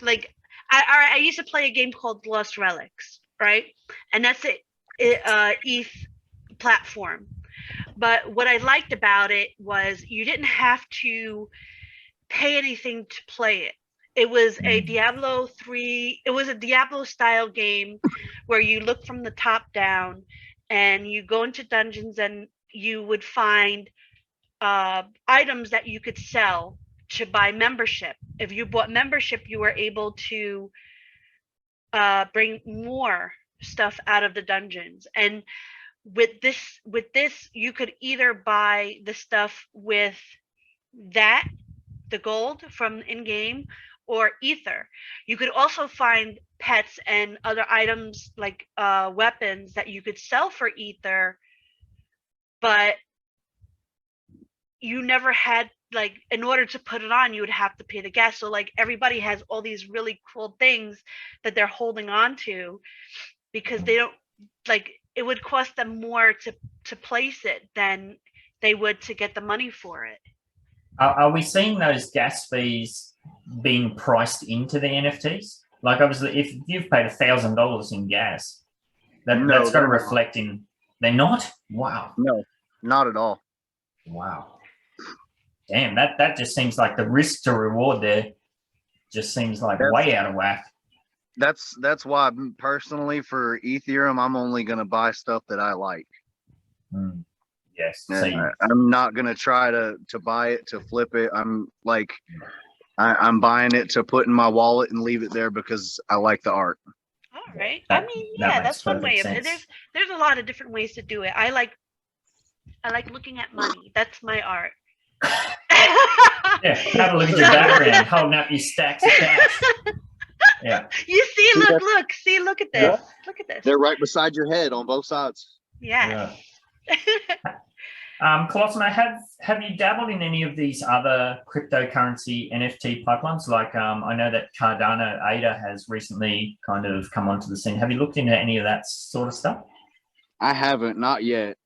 like I used to play a game called Lost Relics, right? And that's ETH platform. But what I liked about it was you didn't have to pay anything to play it. It was a Diablo 3, it was a Diablo style game where you look from the top down and you go into dungeons and you would find items that you could sell to buy membership. If you bought membership, you were able to bring more stuff out of the dungeons. And with this, you could either buy the stuff with the gold from in-game, or ether. You could also find pets and other items like weapons that you could sell for ether, but you never had, like, in order to put it on, you would have to pay the gas. So like everybody has all these really cool things that they're holding on to because they don't, like, it would cost them more to place it than they would to get the money for it. Are we seeing those gas fees being priced into the NFTs? Like, obviously, if you've paid $1,000 in gas, that's got to reflect in. They're not? Wow. No, not at all. Wow. Damn, that just seems like the risk to reward there just seems like way out of whack. That's why personally for Ethereum, I'm only going to buy stuff that I like. Yes. I'm not going to try to buy it, to flip it. I'm like, I'm buying it to put in my wallet and leave it there because I like the art. All right. I mean, yeah, that's one way of it. There's a lot of different ways to do it. I like looking at money. That's my art. Yeah, have a look at your background, holding up your stacks of cash. Yeah. You see, look at this. Yeah. Look at this. They're right beside your head on both sides. Yeah. Colosimo, have you dabbled in any of these other cryptocurrency NFT pipelines? Like, I know that Cardano ADA has recently kind of come onto the scene. Have you looked into any of that sort of stuff? I haven't, not yet.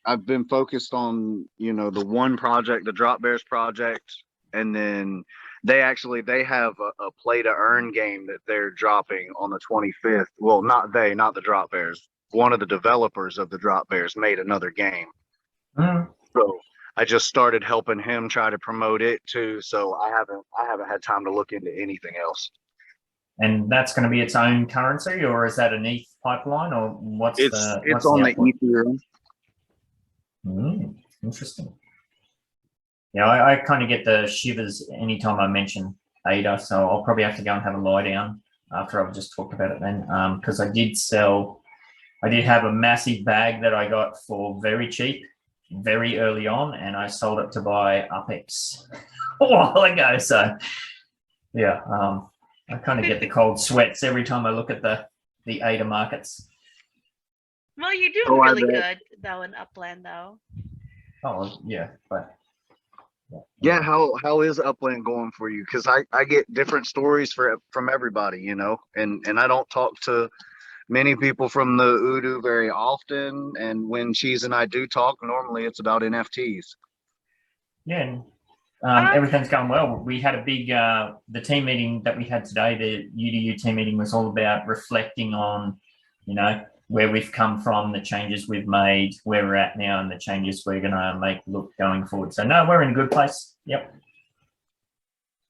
I've been focused on, the one project, the Drop Bears project, and then they have a play to earn game that they're dropping on the 25th. Well, not the Drop Bears. One of the developers of the Drop Bears made another game. So I just started helping him try to promote it too. So I haven't had time to look into anything else. And that's going to be its own currency, or is that an ETH pipeline, or what's it's on the Ethereum? Interesting. Yeah, I kind of get the shivers anytime I mention ADA, so I'll probably have to go and have a lie down after I've just talked about it then, because I did have a massive bag that I got for very cheap, very early on, and I sold it to buy UpX a while ago. So, yeah, I kind of get the cold sweats every time I look at the ADA markets. Well, you're doing really good though in Upland though. Oh yeah, but Yeah, how is Upland going for you? Because I get different stories from everybody, you know, and I don't talk to many people from the Udu very often. And when Cheese and I do talk, normally it's about NFTs. Yeah, and everything's going well. We had a big the team meeting that we had today. The UDU team meeting was all about reflecting on, you know, where we've come from, the changes we've made, where we're at now, and the changes we're going to make look going forward. So no, we're in a good place. Yep.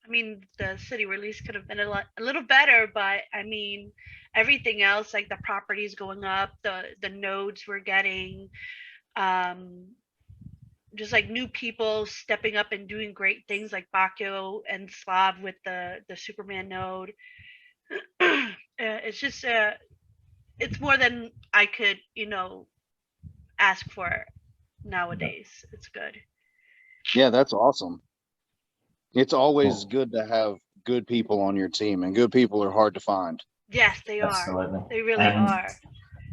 I mean, the city release could have been a little better, but I mean, everything else, like the properties going up, the nodes we're getting, just like new people stepping up and doing great things like Bakio and Slav with the Superman node. It's just it's more than I could, you know, ask for nowadays. It's good. Yeah, that's awesome. It's always good to have good people on your team, and good people are hard to find. Yes, they Absolutely. are. They really And are.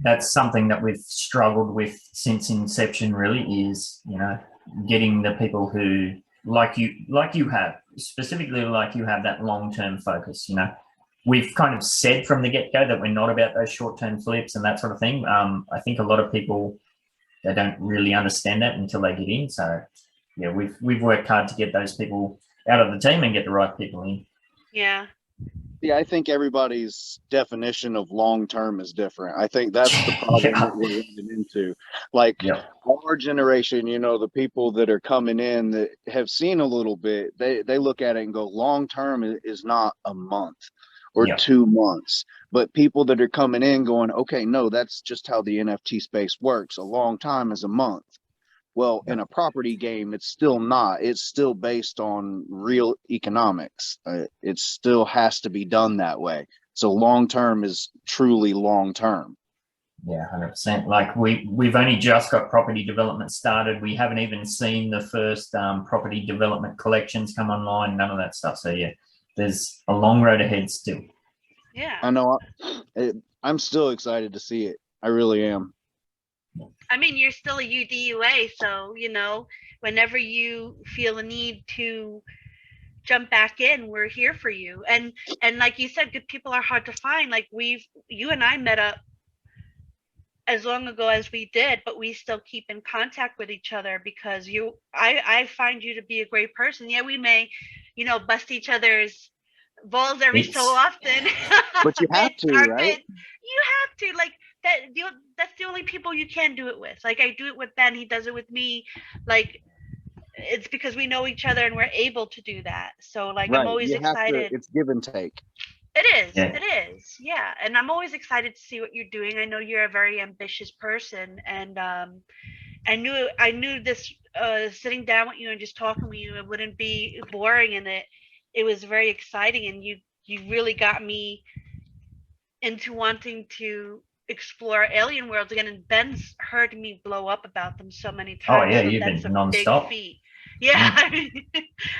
that's something that we've struggled with since inception, really, is, you know, getting the people who, like you have, specifically like you have, that long-term focus. You know, we've kind of said from the get-go that we're not about those short-term flips and that sort of thing. I think a lot of people, they don't really understand that until they get in. So yeah, we've worked hard to get those people out of the team and get the right people in. Yeah. Yeah, I think everybody's definition of long term is different. I think that's the problem that we're running into. Like our generation, you know, the people that are coming in that have seen a little bit, they look at it and go, long term is not a month or 2 months. But people that are coming in going, okay, no, that's just how the NFT space works. A long time is a month. Well, in a property game, it's still not. It's still based on real economics. It still has to be done that way. So long term is truly long term. Yeah, 100%. Like we've only just got property development started. We haven't even seen the first property development collections come online. None of that stuff. So yeah, there's a long road ahead still. Yeah. I know. I'm still excited to see it. I really am. I mean, you're still a UDUA, so, you know, whenever you feel a need to jump back in, we're here for you. And like you said, good people are hard to find. Like you and I met up as long ago as we did, but we still keep in contact with each other because I find you to be a great person. Yeah, we may, you know, bust each other's balls every so often. But you have to, right? You have to, like, that's the only people you can do it with. Like, I do it with Ben, he does it with me. Like, it's because we know each other and we're able to do that. So like, I'm always excited. It's give and take. It is. It is. Yeah. And I'm always excited to see what you're doing. I know you're a very ambitious person, and I knew this sitting down with you and just talking with you, it wouldn't be boring, and it was very exciting, and you really got me into wanting to explore alien worlds again. And Ben's heard me blow up about them so many times. Oh yeah, you've been nonstop. Yeah, I mean,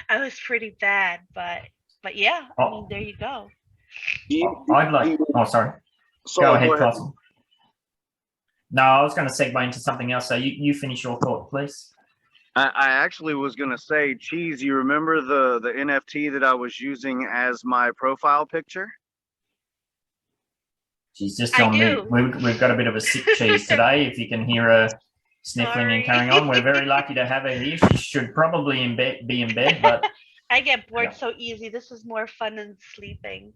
I was pretty bad, but yeah, I mean, there you go. I'd like. Oh, sorry. Go ahead, Colosimo. No, I was going to segue into something else. So you finish your thought, please. I actually was going to say, Cheese, you remember the NFT that I was using as my profile picture? She's just on mute. We've got a bit of a sick Cheese today. If you can hear her sniffling and carrying on, we're very lucky to have her here. She should probably be in bed, but I get bored so easy. This is more fun than sleeping.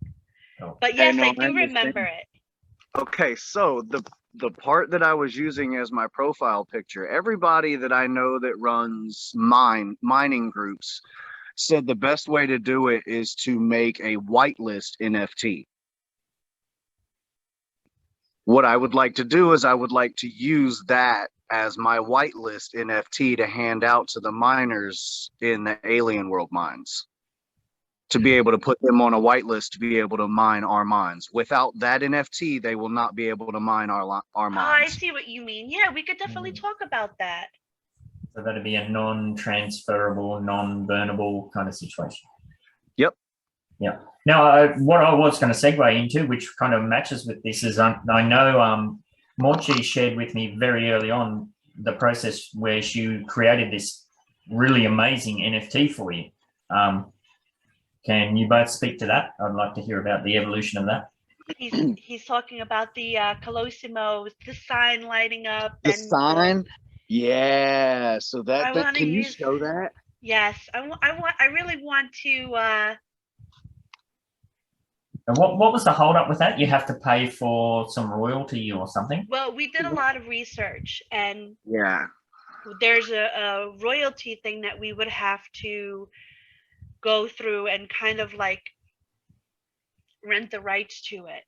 Oh. But yes, I do remember it. Okay, so the part that I was using as my profile picture, everybody that I know that runs mining groups said the best way to do it is to make a whitelist NFT. What I would like to do is I would like to use that as my whitelist NFT to hand out to the miners in the alien world mines, to be able to put them on a whitelist to be able to mine our mines. Without that NFT, they will not be able to mine our mines. Oh, I see what you mean. Yeah, we could definitely talk about that. So that'd be a non-transferable, non-burnable kind of situation. Yep. Yeah. Now, what I was going to segue into, which kind of matches with this, is I know Morecheese shared with me very early on the process where she created this really amazing NFT for you. Can you both speak to that? I'd like to hear about the evolution of that. He's talking about the Colosimo, the sign lighting up. The and sign? Yeah. So I that wanna can you use- show that? Yes, I really want to. And what was the hold up with that? You have to pay for some royalty or something? Well, we did a lot of research, and Yeah. there's a royalty thing that we would have to go through and kind of like rent the rights to it.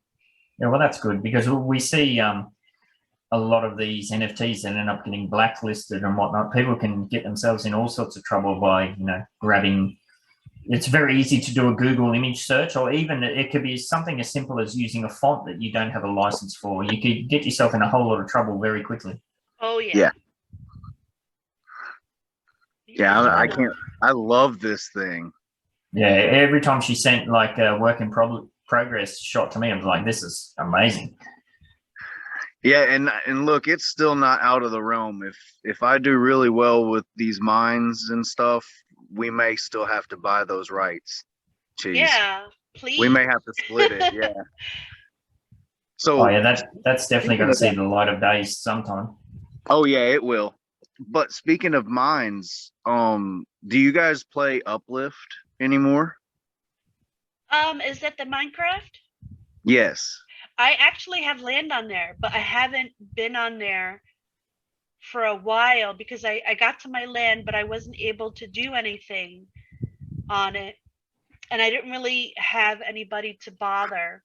Yeah, well, that's good because we see a lot of these NFTs that end up getting blacklisted and whatnot. People can get themselves in all sorts of trouble by, grabbing. It's very easy to do a Google image search, or even it could be something as simple as using a font that you don't have a license for. You could get yourself in a whole lot of trouble very quickly. Oh yeah. Yeah. Yeah, I can't. I love this thing. Yeah, every time she sent like a work in progress shot to me, I was like, this is amazing. Yeah, and look, it's still not out of the realm. If I do really well with these mines and stuff, we may still have to buy those rights. Cheese. Yeah, please. We may have to split it. Yeah. So. Oh yeah, that's definitely going to see the light of day sometime. Oh yeah, it will. But speaking of mines, do you guys play Uplift anymore? Is that the Minecraft? Yes. I actually have land on there, but I haven't been on there for a while because I got to my land, but I wasn't able to do anything on it. And I didn't really have anybody to bother.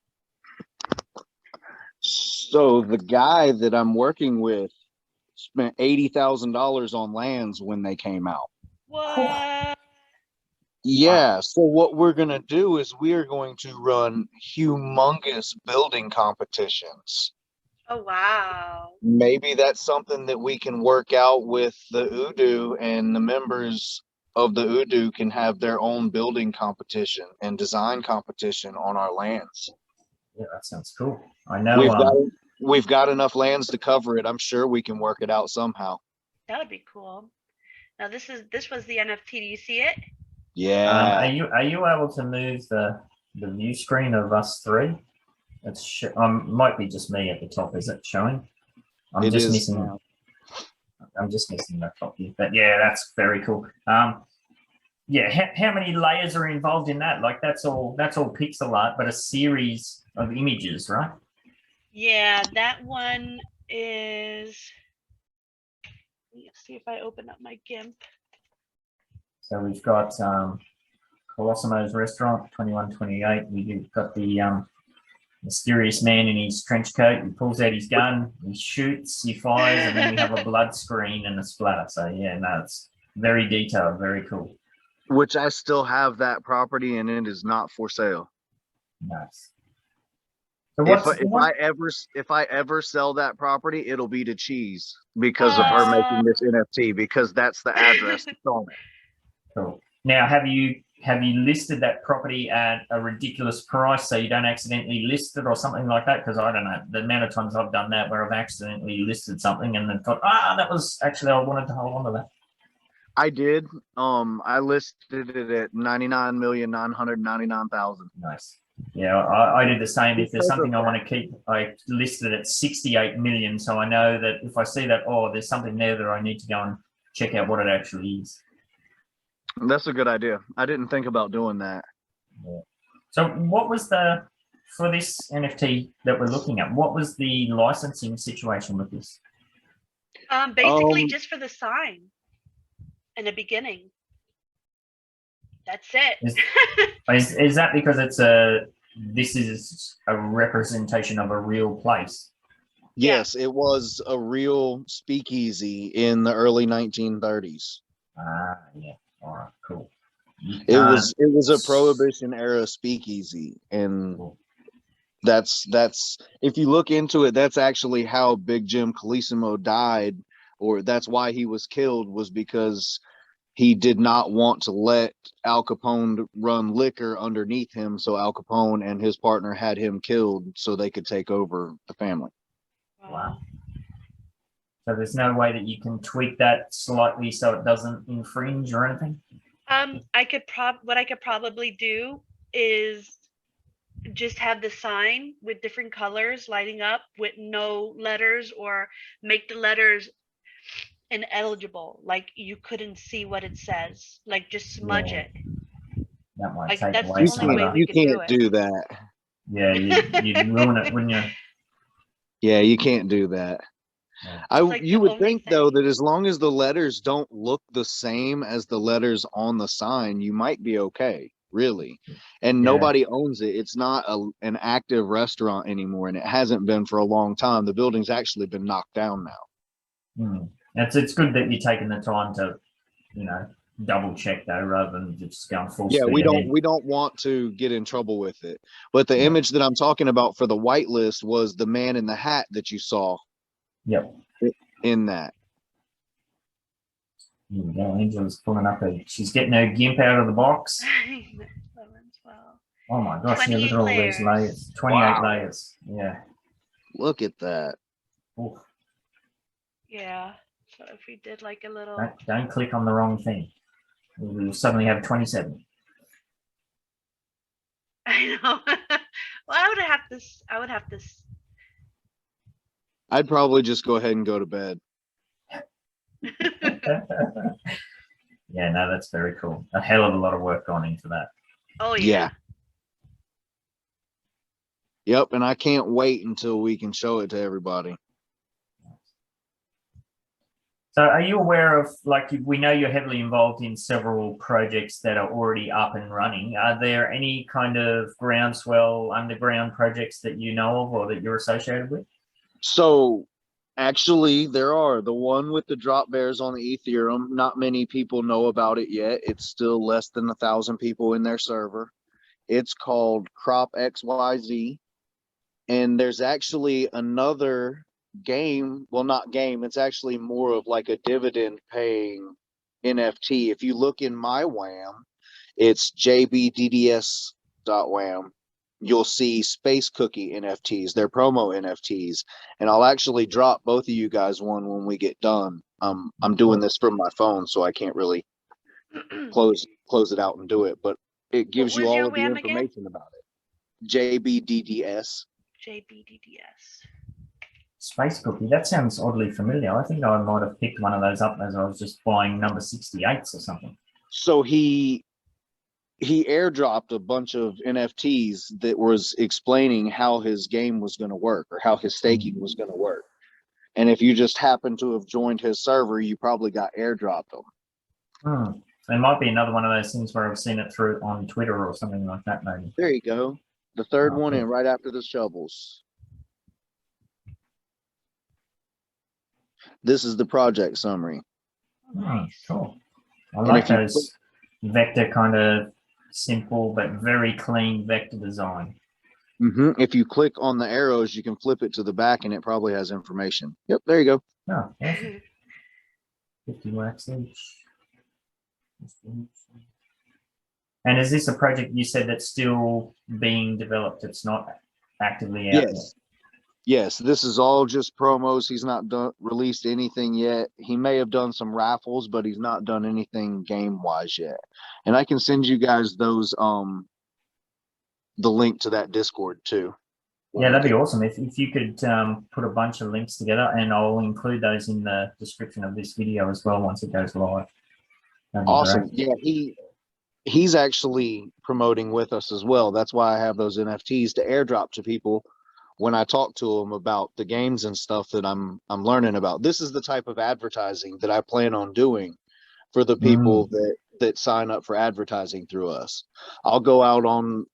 So the guy that I'm working with spent $80,000 on lands when they came out. What? Yeah, so what we're going to do is we are going to run humongous building competitions. Oh, wow. Maybe that's something that we can work out with the Udo, and the members of the Udo can have their own building competition and design competition on our lands. Yeah, that sounds cool. I know we've got enough lands to cover it. I'm sure we can work it out somehow. That would be cool. Now this was the NFT. Do you see it? Yeah. Are you able to move the view screen of us three? It's might be just me at the top. Is it showing? I'm just missing that top view. But yeah, that's very cool. Yeah, how many layers are involved in that? Like that's all pixel art, but a series of images, right? Yeah, that one is. Let's see if I open up my GIMP. So we've got Colosimo's restaurant, 2128. We've got the mysterious man in his trench coat. He pulls out his gun, he shoots, he fires, and then we have a blood screen and a splatter. So yeah, no, it's very detailed, very cool. Which I still have that property, and it is not for sale. Nice. So if I ever sell that property, it'll be to Cheese because of her making this NFT, because that's the address that's on it. Cool. Now, have you listed that property at a ridiculous price so you don't accidentally list it or something like that? Because I don't know the amount of times I've done that where I've accidentally listed something and then thought, that was actually I wanted to hold on to that. I did. I listed it at 99,999,000. Nice. Yeah, I did the same. If there's something I want to keep, I listed it at 68 million. So I know that if I see that, there's something there that I need to go and check out what it actually is. That's a good idea. I didn't think about doing that. Yeah. So what was for this NFT that we're looking at, what was the licensing situation with this? Basically just for the sign in the beginning. That's it. Is that because this is a representation of a real place? Yes, it was a real speakeasy in the early 1930s. Yeah. All right, cool. It was a Prohibition era speakeasy, and that's if you look into it, that's actually how Big Jim Colosimo died, or that's why he was killed, was because he did not want to let Al Capone run liquor underneath him, so Al Capone and his partner had him killed so they could take over the family. Wow. So there's no way that you can tweak that slightly so it doesn't infringe or anything? What I could probably do is just have the sign with different colors lighting up with no letters, or make the letters ineligible, like you couldn't see what it says, like just smudge Yeah. it. That might Like take that's away the some only of way You the... we could do can't it. do that. Yeah, you'd ruin it, wouldn't you? Yeah, you can't do that. Yeah. Like You the would only think though thing. that as long as the letters don't look the same as the letters on the sign, you might be okay, really. And Yeah. nobody owns it. It's not an active restaurant anymore, and it hasn't been for a long time. The building's actually been knocked down now. Mm. It's good that you're taking the time to, you know, double check though, rather than just going full Yeah, speed we ahead. don't want to get in trouble with it. But the Yeah. image that I'm talking about for the whitelist was the man in the hat that you saw Yep. in that. Here we go. Angela's pulling up she's getting her GIMP out of the box. 11, 12. Oh my gosh, yeah, look 28 at all these layers. layers. 28 Wow. layers. Yeah. Look at that. Oof. Yeah. So if we did like a little, Don't click on the wrong thing. We'll suddenly have 27. I know. Well, I would have this. I'd probably just go ahead and go to bed. Yeah, no, that's very cool. A hell of a lot of work gone into that. Oh Yeah. yeah. Yep, and I can't wait until we can show it to everybody. So are you aware of, like, we know you're heavily involved in several projects that are already up and running. Are there any kind of groundswell underground projects that you know of or that you're associated with? So actually there are. The one with the drop bears on the Ethereum, not many people know about it yet. It's still less than 1,000 people in their server. It's called Crop XYZ. And there's actually another game, well, not game, it's actually more of like a dividend paying NFT. If you look in my WAM, it's jbdds.wam. You'll see Space Cookie NFTs, they're promo NFTs, and I'll actually drop both of you guys one when we get done. I'm doing this from my phone, so I can't really close it out and do it, but it gives you was your all of the WAM again? information about it. JBDDS. JBDDS. Space Cookie, that sounds oddly familiar. I think I might have picked one of those up as I was just buying number 68s or something. So he airdropped a bunch of NFTs that was explaining how his game was going to work, or how his staking was going to work. And if you just happen to have joined his server, you probably got airdropped them. It might be another one of those things where I've seen it through on Twitter or something like that, maybe. There you go. The third one cool. in right after the shovels. This is the project summary. Nice. Cool. I And like if you those vector kind of simple but very clean vector design. If you click on the arrows, you can flip it to the back and it probably has information. Yep, there you go. Oh, awesome. 50 wax each. And is this a project you said that's still being developed? It's not actively out yet? Yes, this is all just promos. He's not released anything yet. He may have done some raffles, but he's not done anything game-wise yet. And I can send you guys those, the link to that Discord too. Yeah, that'd be awesome. If you could put a bunch of links together, and I'll include those in the description of this video as well once it goes live. Awesome. Great. Yeah, he's actually promoting with us as well. That's why I have those NFTs to airdrop to people when I talk to them about the games and stuff that I'm learning about. This is the type of advertising that I plan on doing for the people that sign up for advertising through us. I'll go out on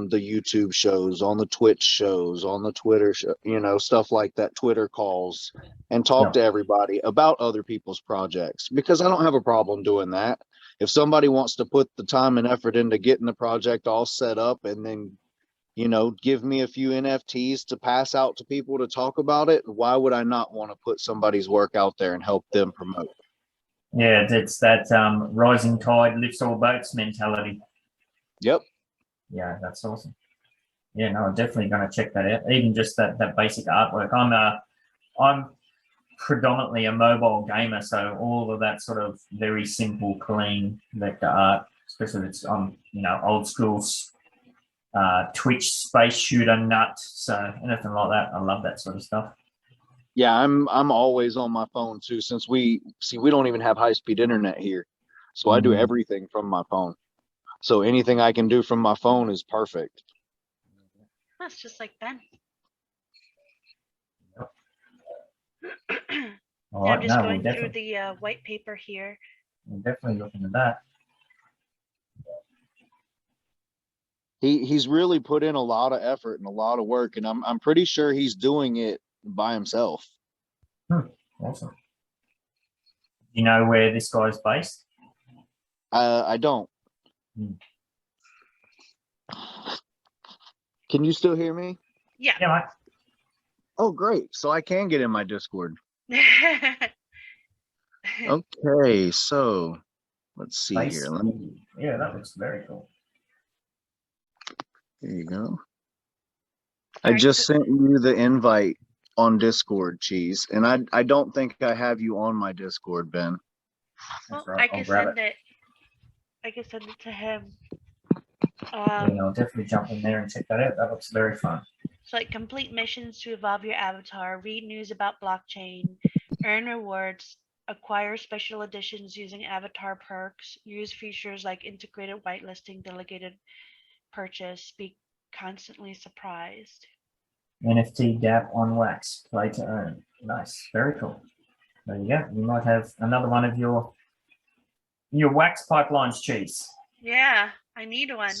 the YouTube shows, on the Twitch shows, on the Twitter show, you know, stuff like that, Twitter calls, and talk to everybody about other people's projects, because I don't have a problem doing that. If somebody wants to put the time and effort into getting the project all set up and then, you know, give me a few NFTs to pass out to people to talk about it, why would I not want to put somebody's work out there and help them promote? Yeah, it's that rising tide lifts all boats mentality. Yep. Yeah, that's awesome. Yeah, no, I'm definitely going to check that out. Even just that basic artwork. I'm predominantly a mobile gamer, so all of that sort of very simple, clean vector art, especially if it's on, you know, old school Twitch space shooter nut. So anything like that, I love that sort of stuff. Yeah, I'm always on my phone too, since we don't even have high-speed internet here. So I do everything from my phone. So anything I can do from my phone is perfect. That's just like Ben. All Yeah, right, I'm just no, going through the white paper here. we're definitely looking at that. He's really put in a lot of effort and a lot of work, and I'm pretty sure he's doing it by himself. Awesome. You know where this guy's based? I don't. Can you still hear me? Yeah. Yeah, mate. Oh, great. So I can get in my Discord. Okay, so let's see here. Yeah, that looks very cool. There you go. I just sent you the invite on Discord, Cheese, and I don't think I have you on my Discord, Ben. Well, Right. I can send it. I can send it to him. I'll definitely jump in there and check that out. That looks very fun. So like complete missions to evolve your avatar, read news about blockchain, earn rewards, acquire special editions using avatar perks, use features like integrated whitelisting, delegated purchase, be constantly surprised. NFT DApp on wax, play to earn. Nice, very cool. There you go. You might have another one of your wax pipelines, Cheese. Yeah, I need one.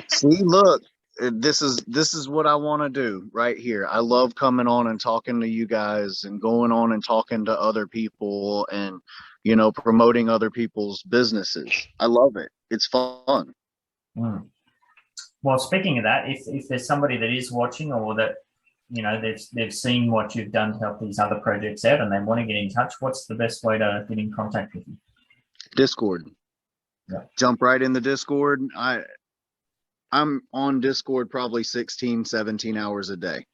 See, look, this is what I want to do right here. I love coming on and talking to you guys and going on and talking to other people and, you know, promoting other people's businesses. I love it. It's fun. Well, speaking of that, if there's somebody that is watching or that, you know, they've seen what you've done to help these other projects out and they want to get in touch, what's the best way to get in contact with you? Discord. Yeah. Jump right in the Discord. I'm on Discord probably 16, 17 hours a day.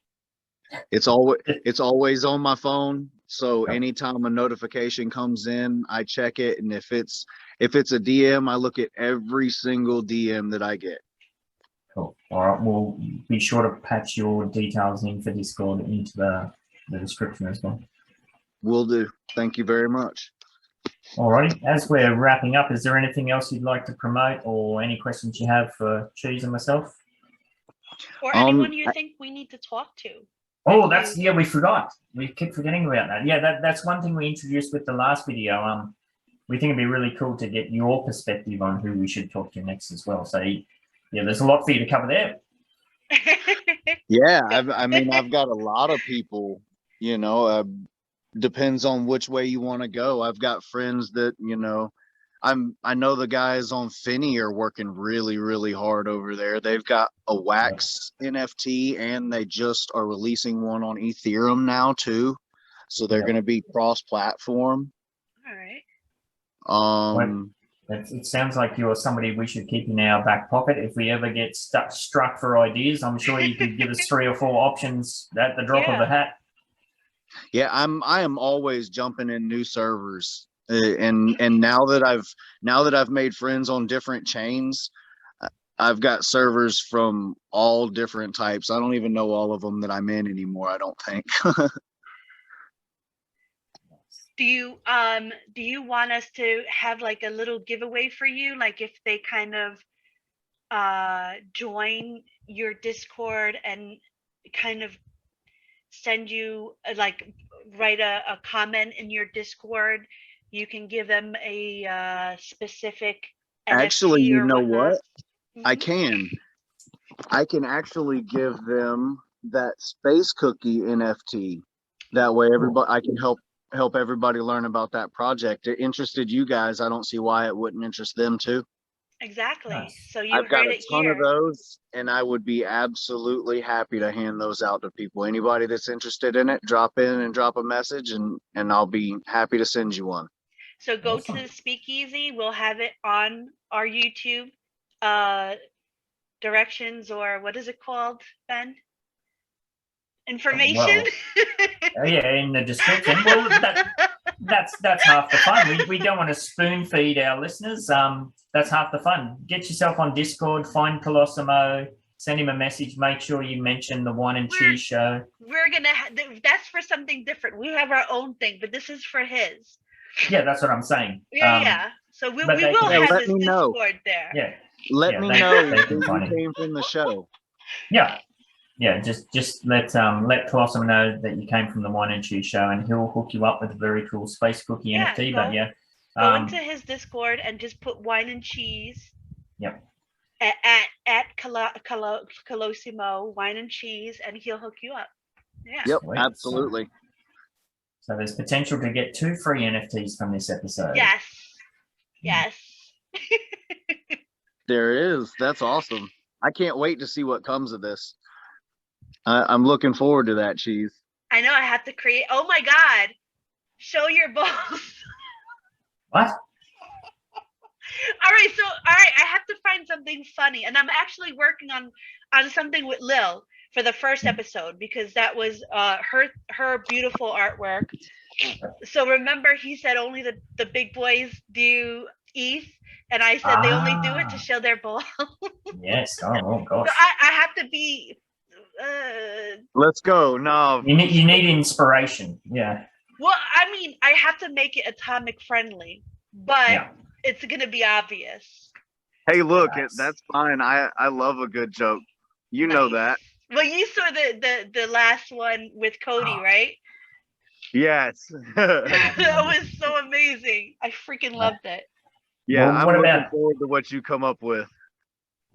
It's always on my phone. So anytime a notification comes in, I check it. And if it's a DM, I look at every single DM that I get. Cool. All right. We'll be sure to patch your details in for Discord into the description as well. Will do. Thank you very much. All righty. As we're wrapping up, is there anything else you'd like to promote or any questions you have for Cheese and myself? Or anyone you think we need to talk to? Oh, we forgot. We keep forgetting about that. Yeah, that's one thing we introduced with the last video. We think it'd be really cool to get your perspective on who we should talk to next as well. So, yeah, there's a lot for you to cover there. Yeah, I mean, I've got a lot of people, you know, depends on which way you want to go. I've got friends that, you know, I know the guys on Finney are working really, really hard over there. They've got a wax NFT and they just are releasing one on Ethereum now too. So they're going to be cross-platform. All right. It sounds like you're somebody we should keep in our back pocket. If we ever get struck for ideas, I'm sure you could give us 3 or 4 options at the drop of a hat. Yeah, I am always jumping in new servers, and now that I've made friends on different chains, I've got servers from all different types. I don't even know all of them that I'm in anymore, I don't think. Do you want us to have like a little giveaway for you, like if they kind of join your Discord and kind of send you like write a comment in your Discord, you can give them a specific Actually, NFT you or know whatnot? what? I can actually give them that space cookie NFT. That way everybody, I can help everybody learn about that project. It interested you guys. I don't see why it wouldn't interest them too. Exactly. Nice. So you I've got heard a it ton here. of those, and I would be absolutely happy to hand those out to people. Anybody that's interested in it, drop in and drop a message, and I'll be happy to send you one. So go to the Speakeasy. We'll have it on our YouTube directions, or what is it called, Ben? information. Yeah, in the description. Well, that's half the fun. We don't want to spoon feed our listeners. That's half the fun. Get yourself on Discord, find Colosimo, send him a message. Make sure you mention the Whine and Cheese show. We're gonna. That's for something different. We have our own thing, but this is for his. Yeah, that's what I'm saying. Yeah. So we will have his Discord there. Yeah. Let me know who came from the show. Yeah. Yeah, just let Colosimo know that you came from the Whine and Cheese show, and he'll hook you up with a very cool space cookie NFT. But yeah, go into his Discord and just put Whine and Cheese. Yep. At Colosimo Whine and Cheese, and he'll hook you up. Yeah. Yep, absolutely. So there's potential to get 2 free NFTs from this episode. Yes. Yes. There is. That's awesome. I can't wait to see what comes of this. I'm looking forward to that, Cheese. I know. I have to create. Oh my God! Show your balls. What? All right. I have to find something funny, and I'm actually working on something with Lil for the first episode, because that was her beautiful artwork. So remember, he said only the big boys do ETH, and I said they only do it to show their balls. Yes. Oh gosh. So I have to be. Let's go. No, you need inspiration. Yeah. Well, I mean, I have to make it atomic friendly, but it's gonna be obvious. Hey, look, that's fine. I love a good joke. You know that. Well, you saw the last one with Cody, right? Yes. That was so amazing. I freaking loved it. Yeah, well, I'm looking forward to what you come up with.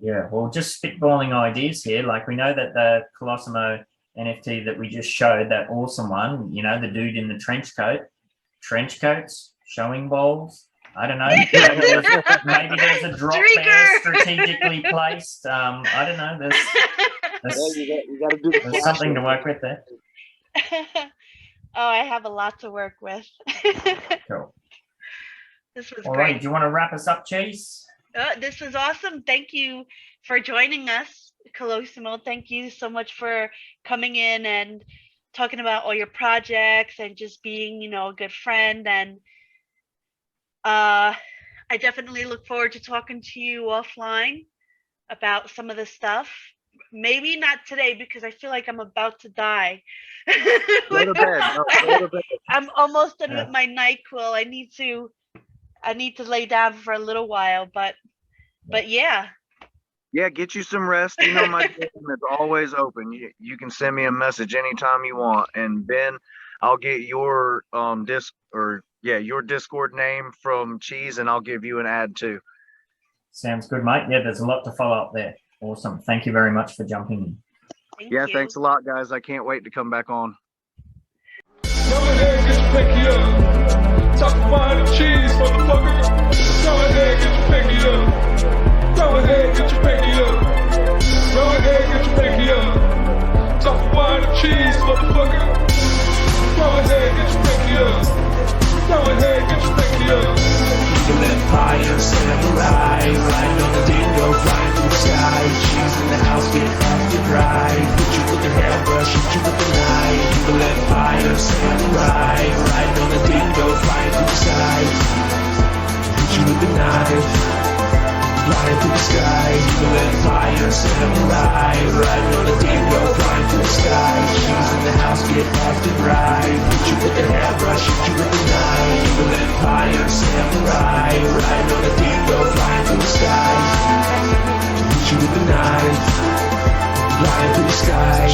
Yeah, well, just spitballing ideas here. Like, we know that the Colosimo NFT that we just showed, that awesome one, you know, the dude in the trench coats, showing balls. I don't know. Maybe there's a drop there strategically placed. I don't know. There's something to work with there. Oh, I have a lot to work with. Cool. This was all great. Right, do you want to wrap us up, Cheese? This was awesome. Thank you for joining us, Colosimo. Thank you so much for coming in and talking about all your projects and just being, you know, a good friend. And I definitely look forward to talking to you offline about some of the stuff. Maybe not today, because I feel like I'm about to die. Go to bed. No, go to bed. I'm almost done with my NyQuil. I need to lay down for a little while, but yeah. Yeah, get you some rest. You know, my DM is always open. You can send me a message anytime you want. And Ben, I'll get your your Discord name from Cheese, and I'll give you an ad too. Sounds good, mate. Yeah, there's a lot to follow up there. Awesome. Thank you very much for jumping in. Thank you. Thanks a lot, guys. I can't wait to come back on. Go ahead, get your pinky up. Talk Whine and Cheese, motherfucker. Go ahead, get your pinky up. Go ahead, get your pinky up. Go ahead, get your pinky up. Talk Whine and Cheese, motherfucker. Go ahead, get your pinky up. Go ahead, get your pinky up. Eagle Empire, samurai, riding on the dingo, flying through the sky. Cheese in the house, get off the drive. Hit you with the hairbrush, hit you with the knife. Eagle Empire, samurai, riding on the dingo, flying through the sky. Hit you with the knife, flying through the sky. Eagle Empire, samurai, riding on the dingo, flying through the sky. Cheese in the house, get off the drive. Hit you with the hairbrush, hit you with the knife. Eagle Empire, samurai, riding on the dingo, flying through the sky. Hit you with the knife, flying through the sky.